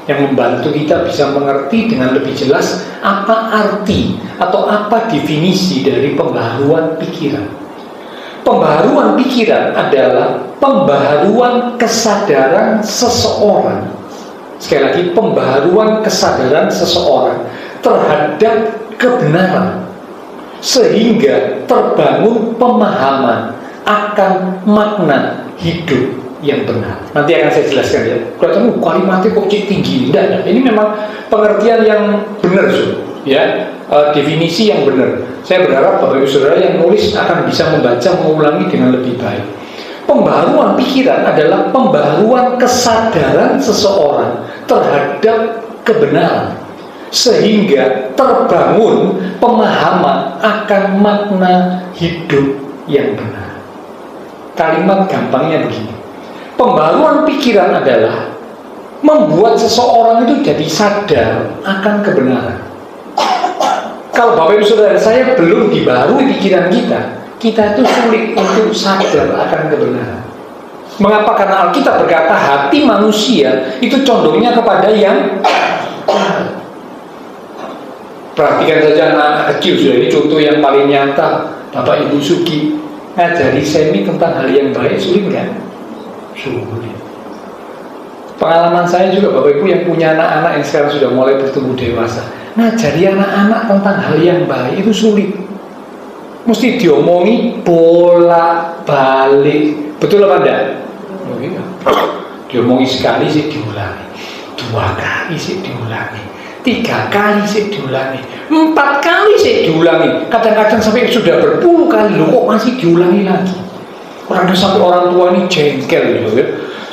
yang membantu kita bisa mengerti dengan lebih jelas apa arti atau apa definisi dari pembaharuan pikiran. Pembaharuan pikiran adalah pembaharuan kesadaran seseorang. Sekali lagi, pembaharuan kesadaran seseorang terhadap kebenaran, sehingga terbangun pemahaman akan makna hidup yang benar. Nanti akan saya jelaskan ya. Kalau kalimatnya kok tinggi, tidak. Ini memang pengertian yang benar, ya, definisi yang benar. Saya berharap Bapak Ibu Saudara yang nulis akan bisa membaca, mengulangi dengan lebih baik. Pembaharuan pikiran adalah pembaharuan kesadaran seseorang terhadap kebenaran, sehingga terbangun pemahaman akan makna hidup yang benar. Kalimat gampangnya begini. Pembaharuan pikiran adalah membuat seseorang itu jadi sadar akan kebenaran. Kalau Bapak Ibu Saudara saya belum dibaharui pikiran kita itu sulit untuk sadar akan kebenaran. Mengapa? Karena Alkitab berkata hati manusia itu condongnya kepada yang jahat. Perhatikan saja anak-anak kecil sudah, ini contoh yang paling nyata. Bapak Ibu Sugi ngajari Semi tentang hal yang baik sulit nggak? Sulit. Pengalaman saya juga Bapak Ibu yang punya anak-anak yang sekarang sudah mulai bertumbuh dewasa, ngajari anak-anak tentang hal yang baik itu sulit. Mesti diomongi bolak-balik. Betul apa enggak? Oh, iya. Diomongi sekali sih diulangi, 2 kali sih diulangi, 3 kali sih diulangi, 4 kali sih diulangi. Kadang-kadang sampai sudah berpuluh kali loh, kok masih diulangi lagi. Orang sampai orang tua ini jengkel gitu ya.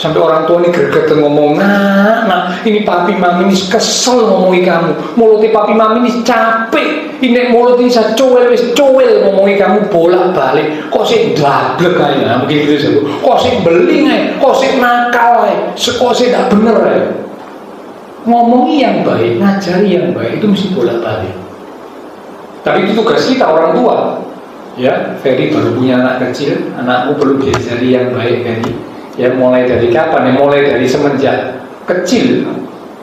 Sampai orang tua ini gregetan ngomong, nah ini papi mami ini kesel ngomongi kamu, mulutnya papi mami ini capek, ini mulut ini saya cowel ngomongi kamu bolak-balik, kok sih dablek aja, mungkin gitu, kok sih beling aja, kok sih nakal aja, kok sih gak bener aja. Ngomongi yang baik, ngajari yang baik itu mesti bolak-balik. Tapi itu tugas kita orang tua. Ya, Ferry baru punya anak kecil, anakmu perlu diajari yang baik, Ferry. Ya, mulai dari kapan? Ya, mulai dari semenjak kecil.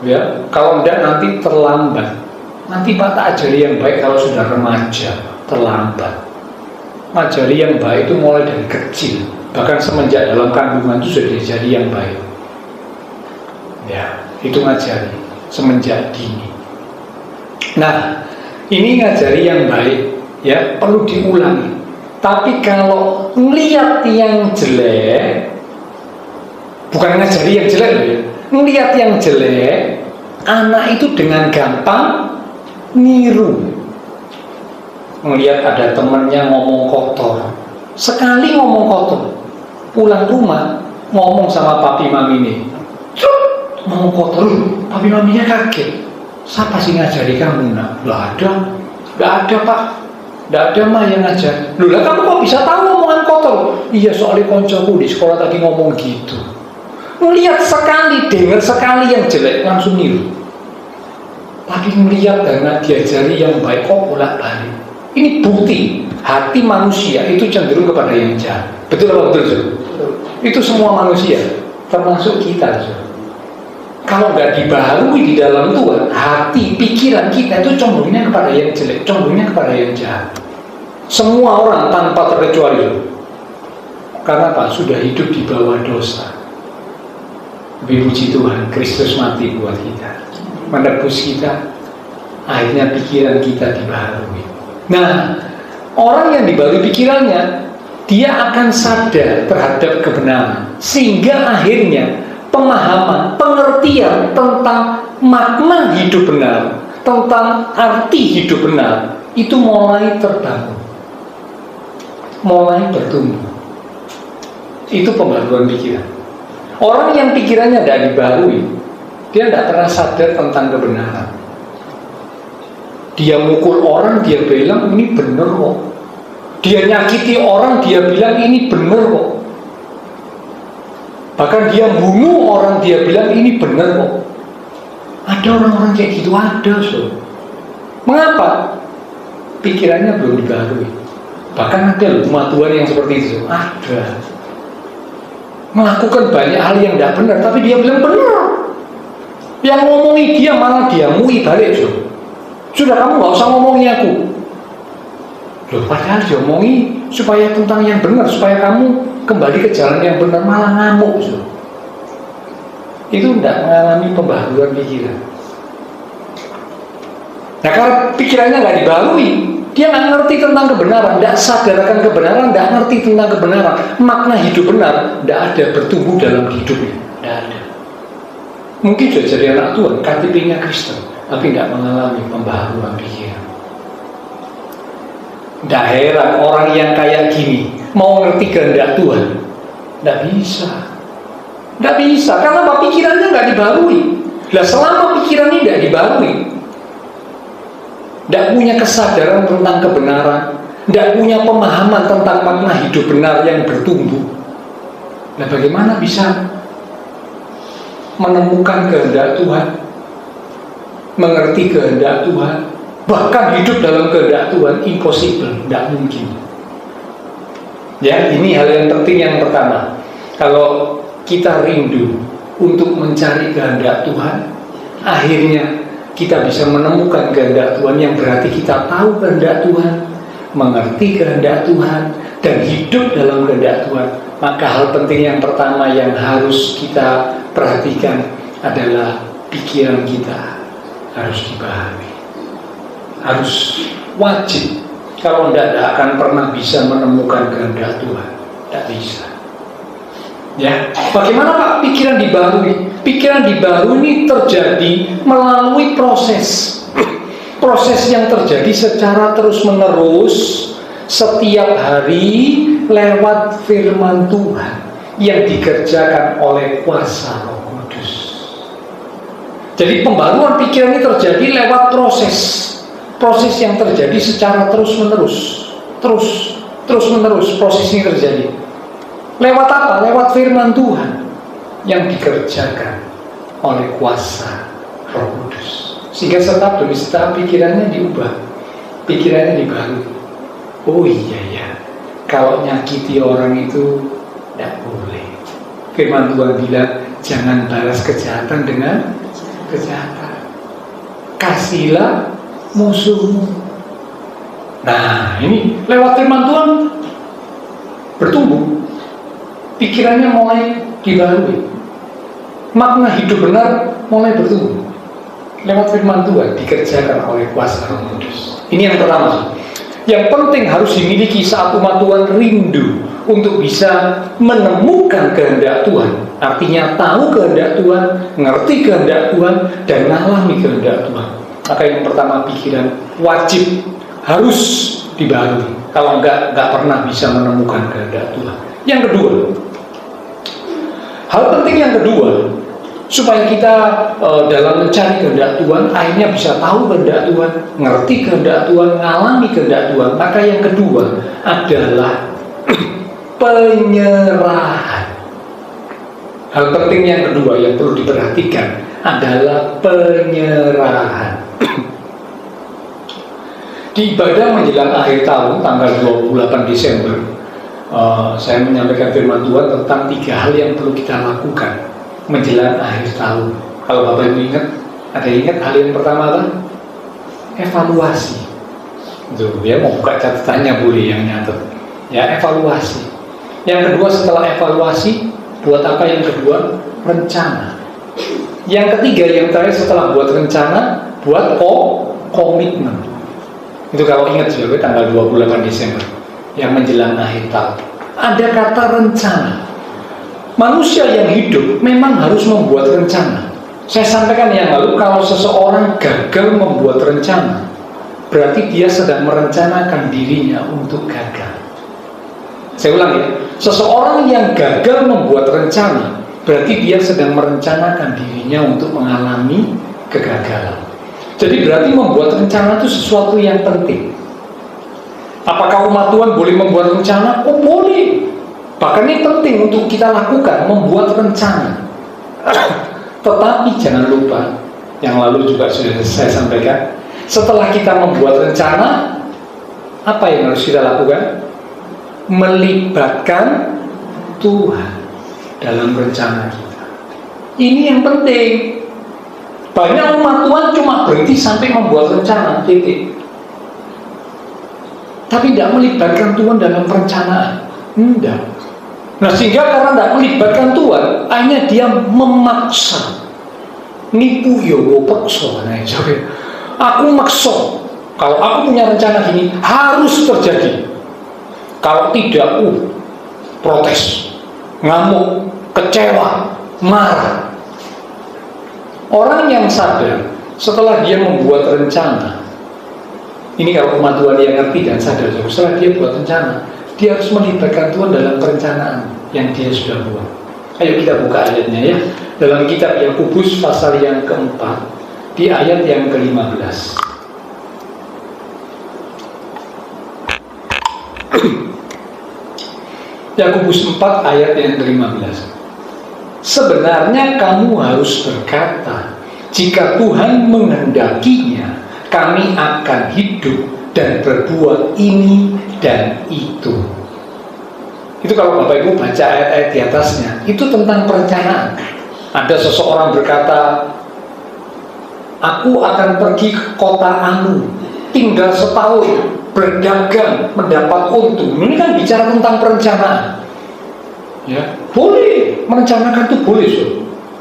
Ya, kalau enggak nanti terlambat. Nanti Pak tak ajari yang baik kalau sudah remaja, terlambat. Ngajari yang baik itu mulai dari kecil. Bahkan semenjak dalam kandungan itu sudah diajari yang baik. Ya, itu ngajari semenjak dini. Nah, ini ngajari yang baik, ya, perlu diulangi. Tapi kalau melihat yang jelek, bukan ngajari yang jelek loh ya, melihat yang jelek, anak itu dengan gampang niru. Melihat ada temennya ngomong kotor, sekali ngomong kotor, pulang rumah ngomong sama papi mami ini, ngomong kotor, papi maminya kaget. Siapa sih ngajari kamu nak? Gak ada pak, gak ada mah yang ngajar. Loh lah kamu kok bisa tahu ngomongan kotor? Iya soalnya koncoku di sekolah tadi ngomong gitu. Melihat sekali, dengar sekali yang jelek langsung niru. Tapi melihat dan diajari yang baik kok bolak-balik. Ini bukti hati manusia itu cenderung kepada yang jahat. Betul apa betul? Itu semua manusia, termasuk kita. kalau nggak dibaharui di dalam Tuhan, hati, pikiran kita itu condongnya kepada yang jelek, condongnya kepada yang jahat. Semua orang tanpa terkecuali. Karena apa? Sudah hidup di bawah dosa. Tapi puji Tuhan, Kristus mati buat kita, menebus kita. Akhirnya pikiran kita dibaharui. Nah, orang yang dibaharui pikirannya, dia akan sadar terhadap kebenaran, sehingga akhirnya pemahaman, pengertian tentang makna hidup benar, tentang arti hidup benar, itu mulai terbangun, mulai bertumbuh. Itu pembaharuan pikiran. Orang yang pikirannya tidak dibaharui, dia tidak pernah sadar tentang kebenaran. Dia mukul orang, dia bilang ini benar kok. Dia nyakiti orang, dia bilang ini benar kok. Bahkan dia bunuh orang, dia bilang ini benar kok. Ada orang-orang kayak gitu, ada so. Mengapa? Pikirannya belum dibaharui. Bahkan ada loh umat Tuhan yang seperti itu, ada. Melakukan banyak hal yang tidak benar, tapi dia bilang benar. Yang ngomongi dia malah dia mui balik so. Sudah, kamu nggak usah ngomongin aku. Loh, padahal diomongi supaya tentang yang benar, supaya kamu kembali ke jalan yang benar, malah ngamuk so. Itu tidak mengalami pembaharuan pikiran. Nah, kalau pikirannya nggak dibaharui, dia nggak ngerti tentang kebenaran, tidak sadarkan kebenaran, tidak ngerti tentang kebenaran, makna hidup benar tidak ada bertumbuh dalam hidupnya, tidak ada. Mungkin sudah jadi anak Tuhan, KTP-nya Kristen, tapi tidak mengalami pembaharuan pikiran. Tidak heran orang yang kayak gini mau ngerti kehendak Tuhan, tidak bisa. Tidak bisa, karena apa? Pikirannya nggak dibaharui. Nah, selama pikiran ini tidak dibaharui, tidak punya kesadaran tentang kebenaran, tidak punya pemahaman tentang makna hidup benar yang bertumbuh. Nah, bagaimana bisa menemukan kehendak Tuhan, mengerti kehendak Tuhan, bahkan hidup dalam kehendak Tuhan? Impossible, tidak mungkin. Ya, ini hal yang penting yang pertama. Kalau kita rindu untuk mencari kehendak Tuhan, akhirnya kita bisa menemukan kehendak Tuhan, yang berarti kita tahu kehendak Tuhan, mengerti kehendak Tuhan, dan hidup dalam kehendak Tuhan. Maka hal penting yang pertama yang harus kita perhatikan adalah pikiran kita harus dibaharui, harus wajib. Kalau tidak akan pernah bisa menemukan kehendak Tuhan, tidak bisa. Ya, bagaimana Pak pikiran dibaharui? Pikiran dibaharui ini terjadi melalui proses yang terjadi secara terus-menerus setiap hari lewat firman Tuhan yang dikerjakan oleh kuasa Roh Kudus. Jadi pembaharuan pikiran ini terjadi lewat proses yang terjadi secara terus-menerus, terus-menerus proses ini terjadi. Lewat apa? Lewat firman Tuhan yang dikerjakan oleh kuasa Roh Kudus. Sehingga setahap demi setahap pikirannya diubah, pikirannya dibaharui. Oh iya ya, kalau nyakiti orang itu tidak boleh. Firman Tuhan bilang, jangan balas kejahatan dengan kejahatan. Kasihlah musuhmu. Nah, ini lewat firman Tuhan bertumbuh. Pikirannya mulai dibaharui, makna hidup benar mulai bertumbuh lewat firman Tuhan dikerjakan oleh kuasa Roh Kudus. Ini yang pertama. Yang penting harus dimiliki saat umat Tuhan rindu untuk bisa menemukan kehendak Tuhan. Artinya tahu kehendak Tuhan, ngerti kehendak Tuhan, dan mengalami kehendak Tuhan. Maka yang pertama, pikiran wajib harus dibaharui. Kalau enggak pernah bisa menemukan kehendak Tuhan. Yang kedua, hal penting yang kedua, supaya kita dalam mencari kehendak Tuhan akhirnya bisa tahu kehendak Tuhan, ngerti kehendak Tuhan, mengalami kehendak Tuhan. Maka yang kedua adalah penyerahan. Hal penting yang kedua yang perlu diperhatikan adalah penyerahan. Di ibadah menjelang akhir tahun tanggal 28 Desember, saya menyampaikan firman Tuhan tentang 3 hal yang perlu kita lakukan menjelang akhir tahun. Kalau Bapak Ibu ingat, ada yang ingat hal yang pertama apa? Evaluasi. Tuh, ya mau buka catatannya boleh yang nyatet. Ya, evaluasi. Yang kedua setelah evaluasi, buat apa yang kedua? Rencana. Yang ketiga, yang terakhir setelah buat rencana, buat komitmen. Itu kalau ingat juga tanggal 28 Desember yang menjelang akhir tahun. Ada kata rencana. Manusia yang hidup memang harus membuat rencana. Saya sampaikan yang lalu, kalau seseorang gagal membuat rencana, berarti dia sedang merencanakan dirinya untuk gagal. Saya ulang ya, seseorang yang gagal membuat rencana, berarti dia sedang merencanakan dirinya untuk mengalami kegagalan. Jadi berarti membuat rencana itu sesuatu yang penting. Apakah umat Tuhan boleh membuat rencana? Oh boleh. Bahkan ini penting untuk kita lakukan, membuat rencana. Tetapi jangan lupa, yang lalu juga sudah saya sampaikan, setelah kita membuat rencana, apa yang harus kita lakukan? Melibatkan Tuhan dalam rencana kita. Ini yang penting. Banyak umat Tuhan cuma berhenti sampai membuat rencana, titik. Tapi tidak melibatkan Tuhan dalam perencanaan. Tidak. Nah sehingga karena tidak melibatkan Tuhan, akhirnya dia memaksa. Nipu yo paksa. Nah, aku maksa. Kalau aku punya rencana gini harus terjadi. Kalau tidak, protes, ngamuk, kecewa, marah. Orang yang sadar setelah dia membuat rencana, ini kalau umat Tuhan yang ngerti dan sadar, setelah dia buat rencana, dia harus melibatkan Tuhan dalam perencanaan yang dia sudah buat. Ayo kita buka ayatnya ya. Dalam kitab Yakobus pasal yang keempat, di ayat yang ke-15. Yakobus 4 ayat yang ke-15. Sebenarnya kamu harus berkata, jika Tuhan menghendakinya, kami akan hidup dan berbuat ini dan itu. Itu kalau Bapak Ibu baca ayat-ayat di atasnya, itu tentang perencanaan. Ada seseorang berkata, aku akan pergi ke kota anu, tinggal setahun, berdagang, mendapat untung. Ini kan bicara tentang perencanaan. Ya, boleh, merencanakan itu boleh. So.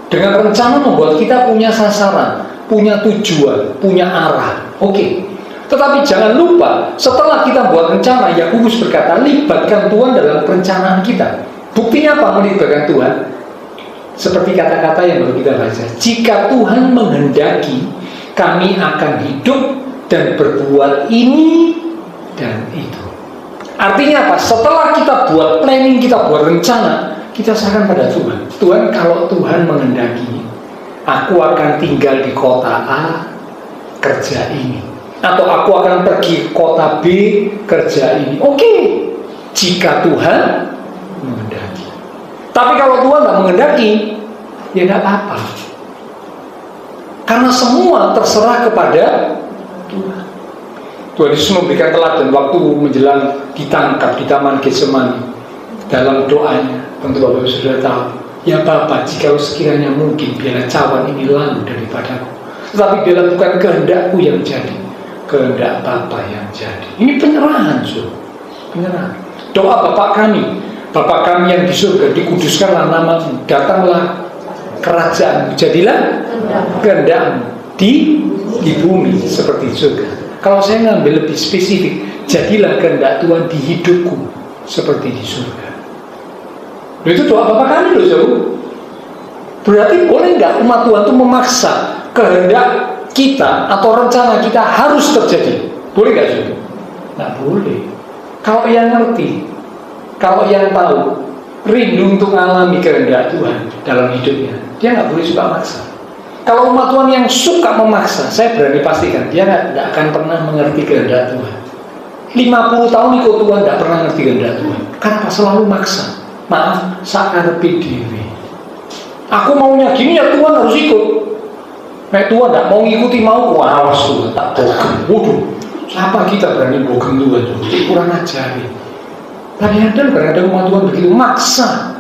Dengan rencana membuat kita punya sasaran, punya tujuan, punya arah. Oke. Tetapi jangan lupa, setelah kita buat rencana, Yakobus berkata, libatkan Tuhan dalam perencanaan kita. Buktinya apa melibatkan Tuhan? Seperti kata-kata yang baru kita baca, jika Tuhan menghendaki, kami akan hidup dan berbuat ini dan itu. Artinya apa? Setelah kita buat planning, kita buat rencana, kita serahkan pada Tuhan. Tuhan, kalau Tuhan menghendaki, aku akan tinggal di kota A, kerja ini. Atau aku akan pergi ke kota B, kerja ini. Oke, jika Tuhan menghendaki. Tapi kalau Tuhan tidak menghendaki, ya tidak apa-apa. Karena semua terserah kepada Tuhan. Tuhan Yesus memberikan teladan waktu menjelang ditangkap di Taman Getsemani. Dalam doanya, tentu Bapak Ibu sudah tahu, ya Bapa, jika sekiranya mungkin, biarlah cawan ini lalu daripadaku. Tetapi biarlah bukan kehendakku yang jadi, kehendak Bapa yang jadi. Ini penyerahan, penyerahan. Doa Bapa kami yang di surga, dikuduskanlah namamu, datanglah kerajaanmu, jadilah kehendakmu di bumi seperti surga. Kalau saya ngambil lebih spesifik, jadilah kehendak Tuhan di hidupku seperti di surga. Itu doa Bapa kami loh, jauh. Berarti boleh nggak umat Tuhan itu memaksa kehendak kita atau rencana kita harus terjadi? Boleh nggak, jauh? Nggak boleh. Kalau yang ngerti, kalau yang tahu, rindu untuk mengalami kehendak Tuhan dalam hidupnya, dia nggak boleh suka maksa. Kalau umat Tuhan yang suka memaksa, saya berani pastikan dia nggak akan pernah mengerti kehendak Tuhan. 50 tahun ikut Tuhan nggak pernah ngerti kehendak Tuhan. Karena selalu maksa. Maaf, sakarepe dhewe. Aku maunya gini ya Tuhan harus ikut. Nek Tuhan nggak mau ngikuti mau, wah awas Tuhan tak bogem. Waduh, siapa kita berani bogem Tuhan? Kurang ajar. Kadang-kadang umat Tuhan begitu maksa.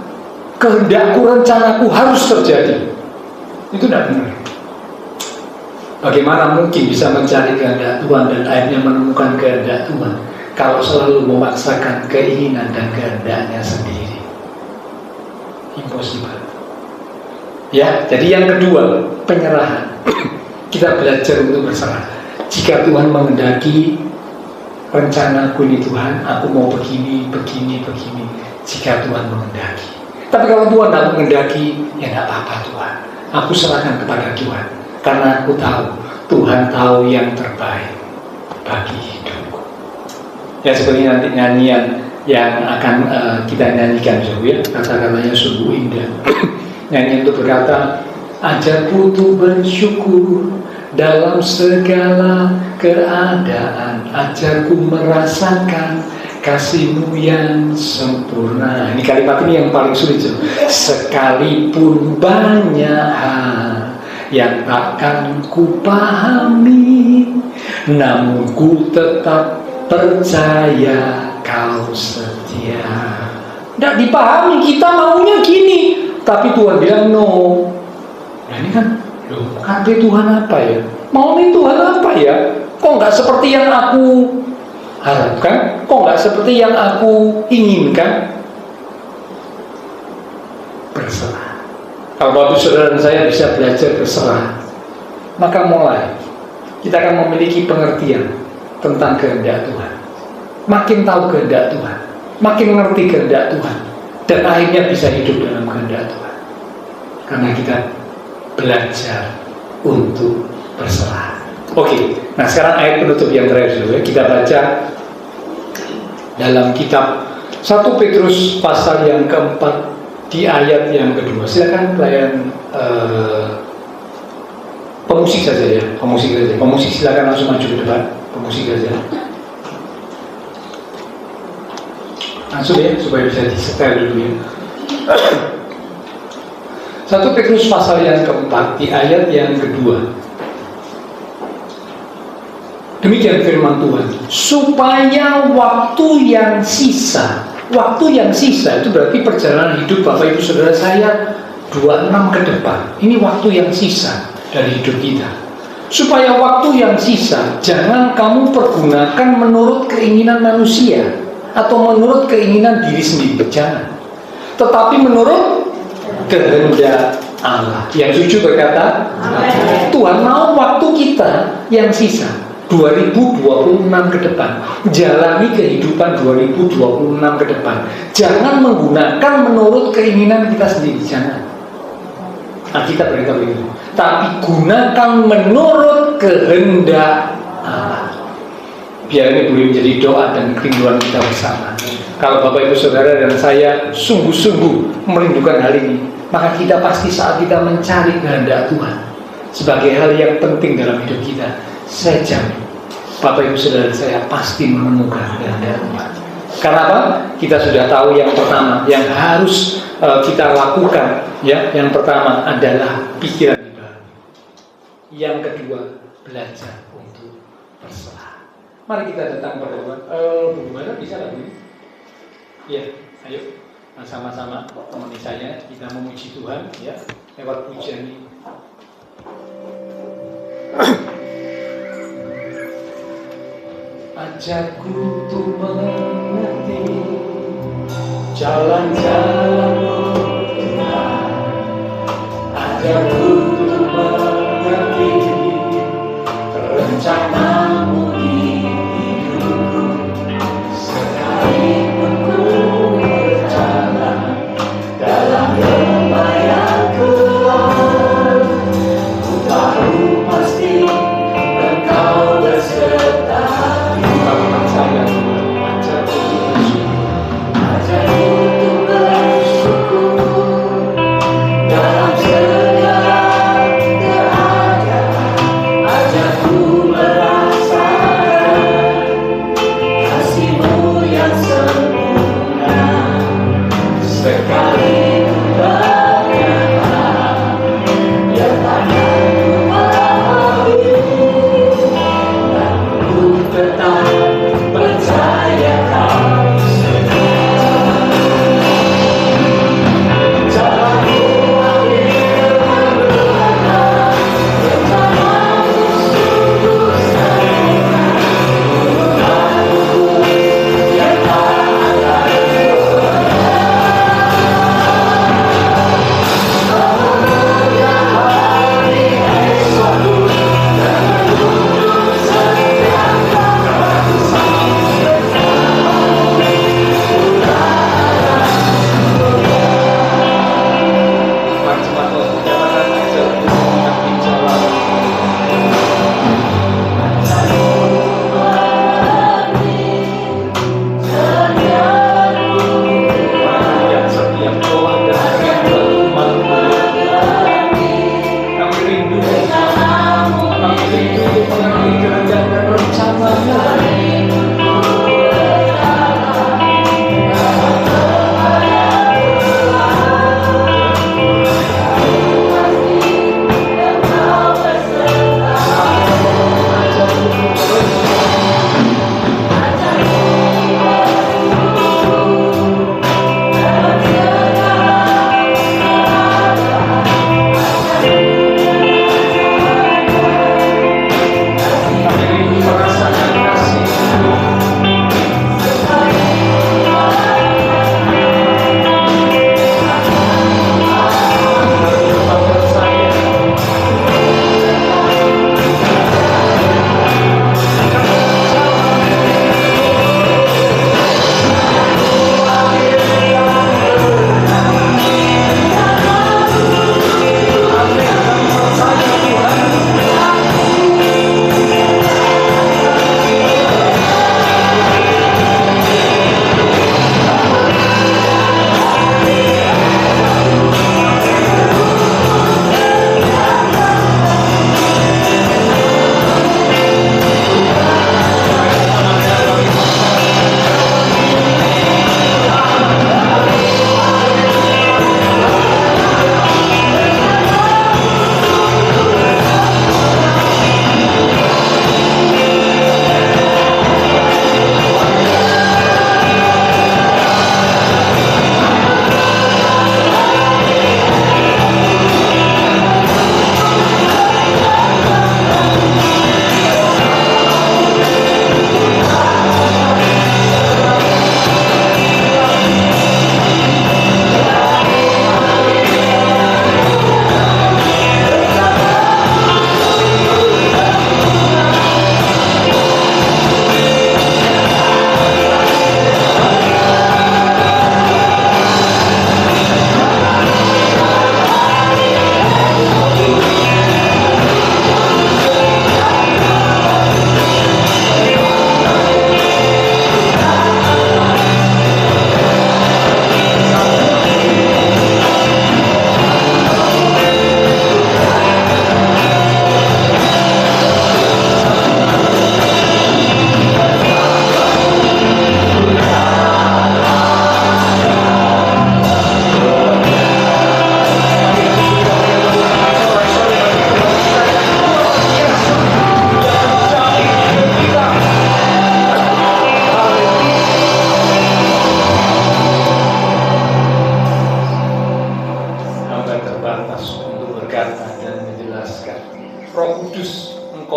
Kehendakku, rencanaku harus terjadi. Itu tidak benar. Bagaimana mungkin bisa mencari kehendak Tuhan dan akhirnya menemukan kehendak Tuhan kalau selalu memaksakan keinginan dan kehendaknya sendiri? Impossible. Ya, jadi yang kedua, penyerahan. Kita belajar untuk berserah. Jika Tuhan menghendaki, rencanaku ini Tuhan, aku mau begini. Jika Tuhan menghendaki. Tapi kalau Tuhan tidak menghendaki, ya tidak apa-apa Tuhan. Aku serahkan kepada Tuhan. Karena aku tahu, Tuhan tahu yang terbaik bagi hidupku. Ya seperti nanti nyanyian yang akan kita nyanyikan, ya, kata-katanya sungguh indah. Nyanyian itu berkata, ajarku untuk bersyukur dalam segala keadaan, ajarku merasakan kasih-Mu yang sempurna. Ini kalimat ini yang paling sulit. Sekalipun banyak hal yang takkan ku pahami, namun ku tetap percaya Kau setia. Tidak dipahami, kita maunya gini, tapi Tuhan bilang no. Nah ini kan, loh, kata Tuhan apa ya? Maunya Tuhan apa ya? Kok nggak seperti yang aku harapkan? Kok nggak seperti yang aku inginkan? Berserah. Kalau Bapak Saudara dan saya bisa belajar berserah, maka mulai kita akan memiliki pengertian tentang kehendak Tuhan. Makin tahu kehendak Tuhan, makin mengerti kehendak Tuhan, dan akhirnya bisa hidup dalam kehendak Tuhan. Karena kita belajar untuk berserah. Oke, nah sekarang ayat penutup yang terakhir dulu ya. Kita baca dalam kitab 1 Petrus pasal yang keempat di ayat yang kedua. Silakan pelayan pemusik saja ya, pemusik silakan langsung maju ke depan, pemusik saja. Langsung ya, supaya bisa disetel dulu ya. 1 Petrus pasal yang keempat di ayat yang kedua. Demikian firman Tuhan, supaya waktu yang sisa itu berarti perjalanan hidup Bapak Ibu Saudara saya 26 ke depan. Ini waktu yang sisa dari hidup kita. Supaya waktu yang sisa jangan kamu pergunakan menurut keinginan manusia atau menurut keinginan diri sendiri, jangan. Tetapi menurut kehendak Allah. Yang jujur berkata, amen. Tuhan mau waktu kita yang sisa 2026 ke depan, jalani kehidupan 2026 ke depan. Jangan menggunakan menurut keinginan kita sendiri, jangan. Nah, kita beritahu itu. Tapi gunakan menurut kehendak Allah. Biar ini boleh menjadi doa dan kerinduan kita bersama. Kalau Bapak Ibu Saudara dan saya sungguh-sungguh merindukan hal ini, maka kita pasti saat kita mencari kehendak Tuhan sebagai hal yang penting dalam hidup kita, saya jamin Bapak Ibu Saudara saya pasti menemukan kehendak Tuhan. Karena apa? Kita sudah tahu yang pertama yang harus kita lakukan, ya. Yang pertama adalah pikiran baru. Yang kedua, belajar untuk berserah. Mari kita datang berdoa. Bagaimana bisa lagi? Ya, ayo sama-sama temani saya kita memuji Tuhan ya lewat pujian ini. Ajarku untuk mengerti jalan-jalan-Mu Tuhan. Ajarku untuk mengerti rencana-Mu di hidupku. Sekalipun ku berjalan dalam lembah yang gelap, ku tahu pasti Engkau berserta. Ajarku untuk bersyukur dalam segala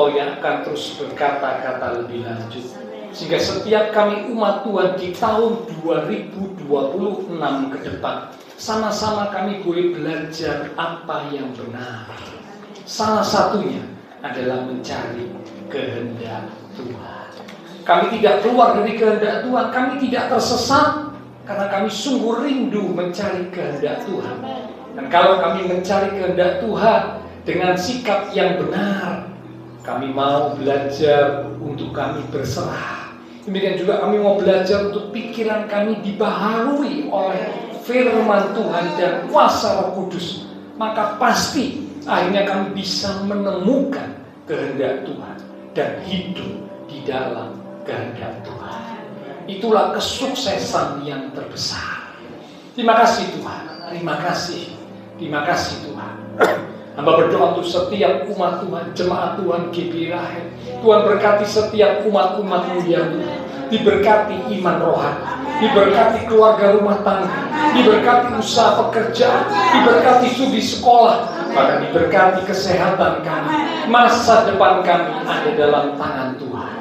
Engkau yang akan terus berkata-kata lebih lanjut. Sehingga setiap kami umat Tuhan di tahun 2026 ke depan, sama-sama kami boleh belajar apa yang benar. Salah satunya adalah mencari kehendak Tuhan. Kami tidak keluar dari kehendak Tuhan, kami tidak tersesat karena kami sungguh rindu mencari kehendak Tuhan. Dan kalau kami mencari kehendak Tuhan dengan sikap yang benar, kami mau belajar untuk kami berserah. Demikian juga kami mau belajar untuk pikiran kami dibaharui oleh firman Tuhan dan kuasa Roh Kudus. Maka pasti akhirnya kami bisa menemukan kehendak Tuhan dan hidup di dalam kehendak Tuhan. Itulah kesuksesan yang terbesar. Terima kasih Tuhan. Terima kasih. Terima kasih Tuhan. Hamba berdoa untuk setiap umat Tuhan, jemaat Tuhan GBI Rahel. Tuhan berkati setiap umat-umat-Mu ya Tuhan. Diberkati iman rohani, diberkati keluarga rumah tangga, diberkati usaha pekerjaan, diberkati studi sekolah, bahkan diberkati kesehatan kami. Masa depan kami ada dalam tangan Tuhan.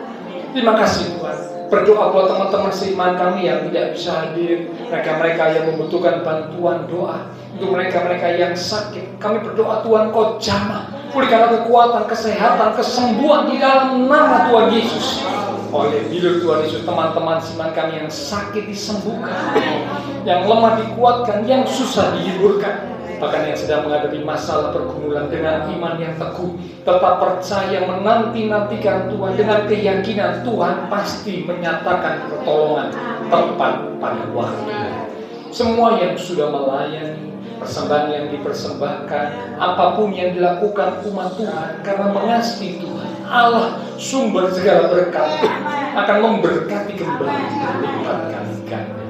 Terima kasih Tuhan. Berdoa buat teman-teman seiman kami yang tidak bisa hadir, mereka-mereka yang membutuhkan bantuan doa, untuk mereka-mereka yang sakit. Kami berdoa Tuhan Kau jamah, pulihkanlah kekuatan, kesehatan, kesembuhan di dalam nama Tuhan Yesus. Oleh bilir Tuhan Yesus, teman-teman seiman kami yang sakit disembuhkan, yang lemah dikuatkan, yang susah dihiburkan. Bahkan yang sedang menghadapi masalah pergumulan dengan iman yang teguh, tetap percaya menanti-nantikan Tuhan dengan keyakinan Tuhan pasti menyatakan pertolongan tepat pada waktunya. Semua yang sudah melayani, persembahan yang dipersembahkan, apapun yang dilakukan umat Tuhan karena mengasihi Tuhan, Allah sumber segala berkat akan memberkati kembali berlipat kali ganda.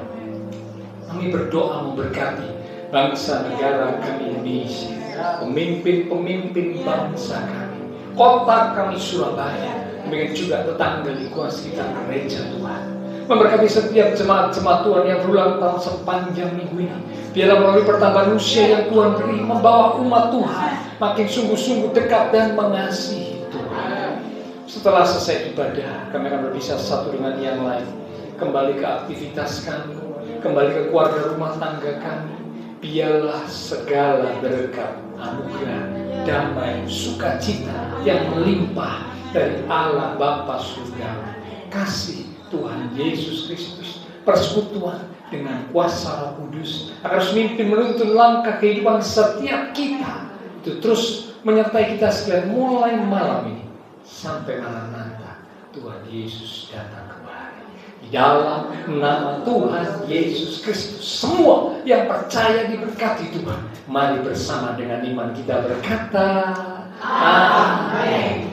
Kami berdoa memberkati bangsa negara kami Indonesia, pemimpin-pemimpin bangsa kami, kota kami Surabaya, demikian juga tetangga di kuasa kita gereja Tuhan. Memberkati setiap jemaat-jemaat Tuhan yang berulang tahun sepanjang minggu ini. Biarlah melalui pertambahan usia yang Tuhan beri, membawa umat Tuhan makin sungguh-sungguh dekat dan mengasihi Tuhan. Setelah selesai ibadah, kami akan berpisah satu dengan yang lain, kembali ke aktivitas kami, kembali ke keluarga rumah tangga kami. Biarlah segala berkat, anugerah, damai, sukacita yang melimpah dari Allah Bapa Surgawi, kasih Tuhan Yesus Kristus, persekutuan dengan kuasa Roh Kudus akan memimpin menuntun langkah kehidupan setiap kita, itu terus menyertai kita sekalian mulai malam ini sampai Maranatha Tuhan Yesus datang kembali. Di dalam nama Tuhan Yesus Kristus, semua yang percaya diberkati Tuhan. Mari bersama dengan iman kita berkata, Amin.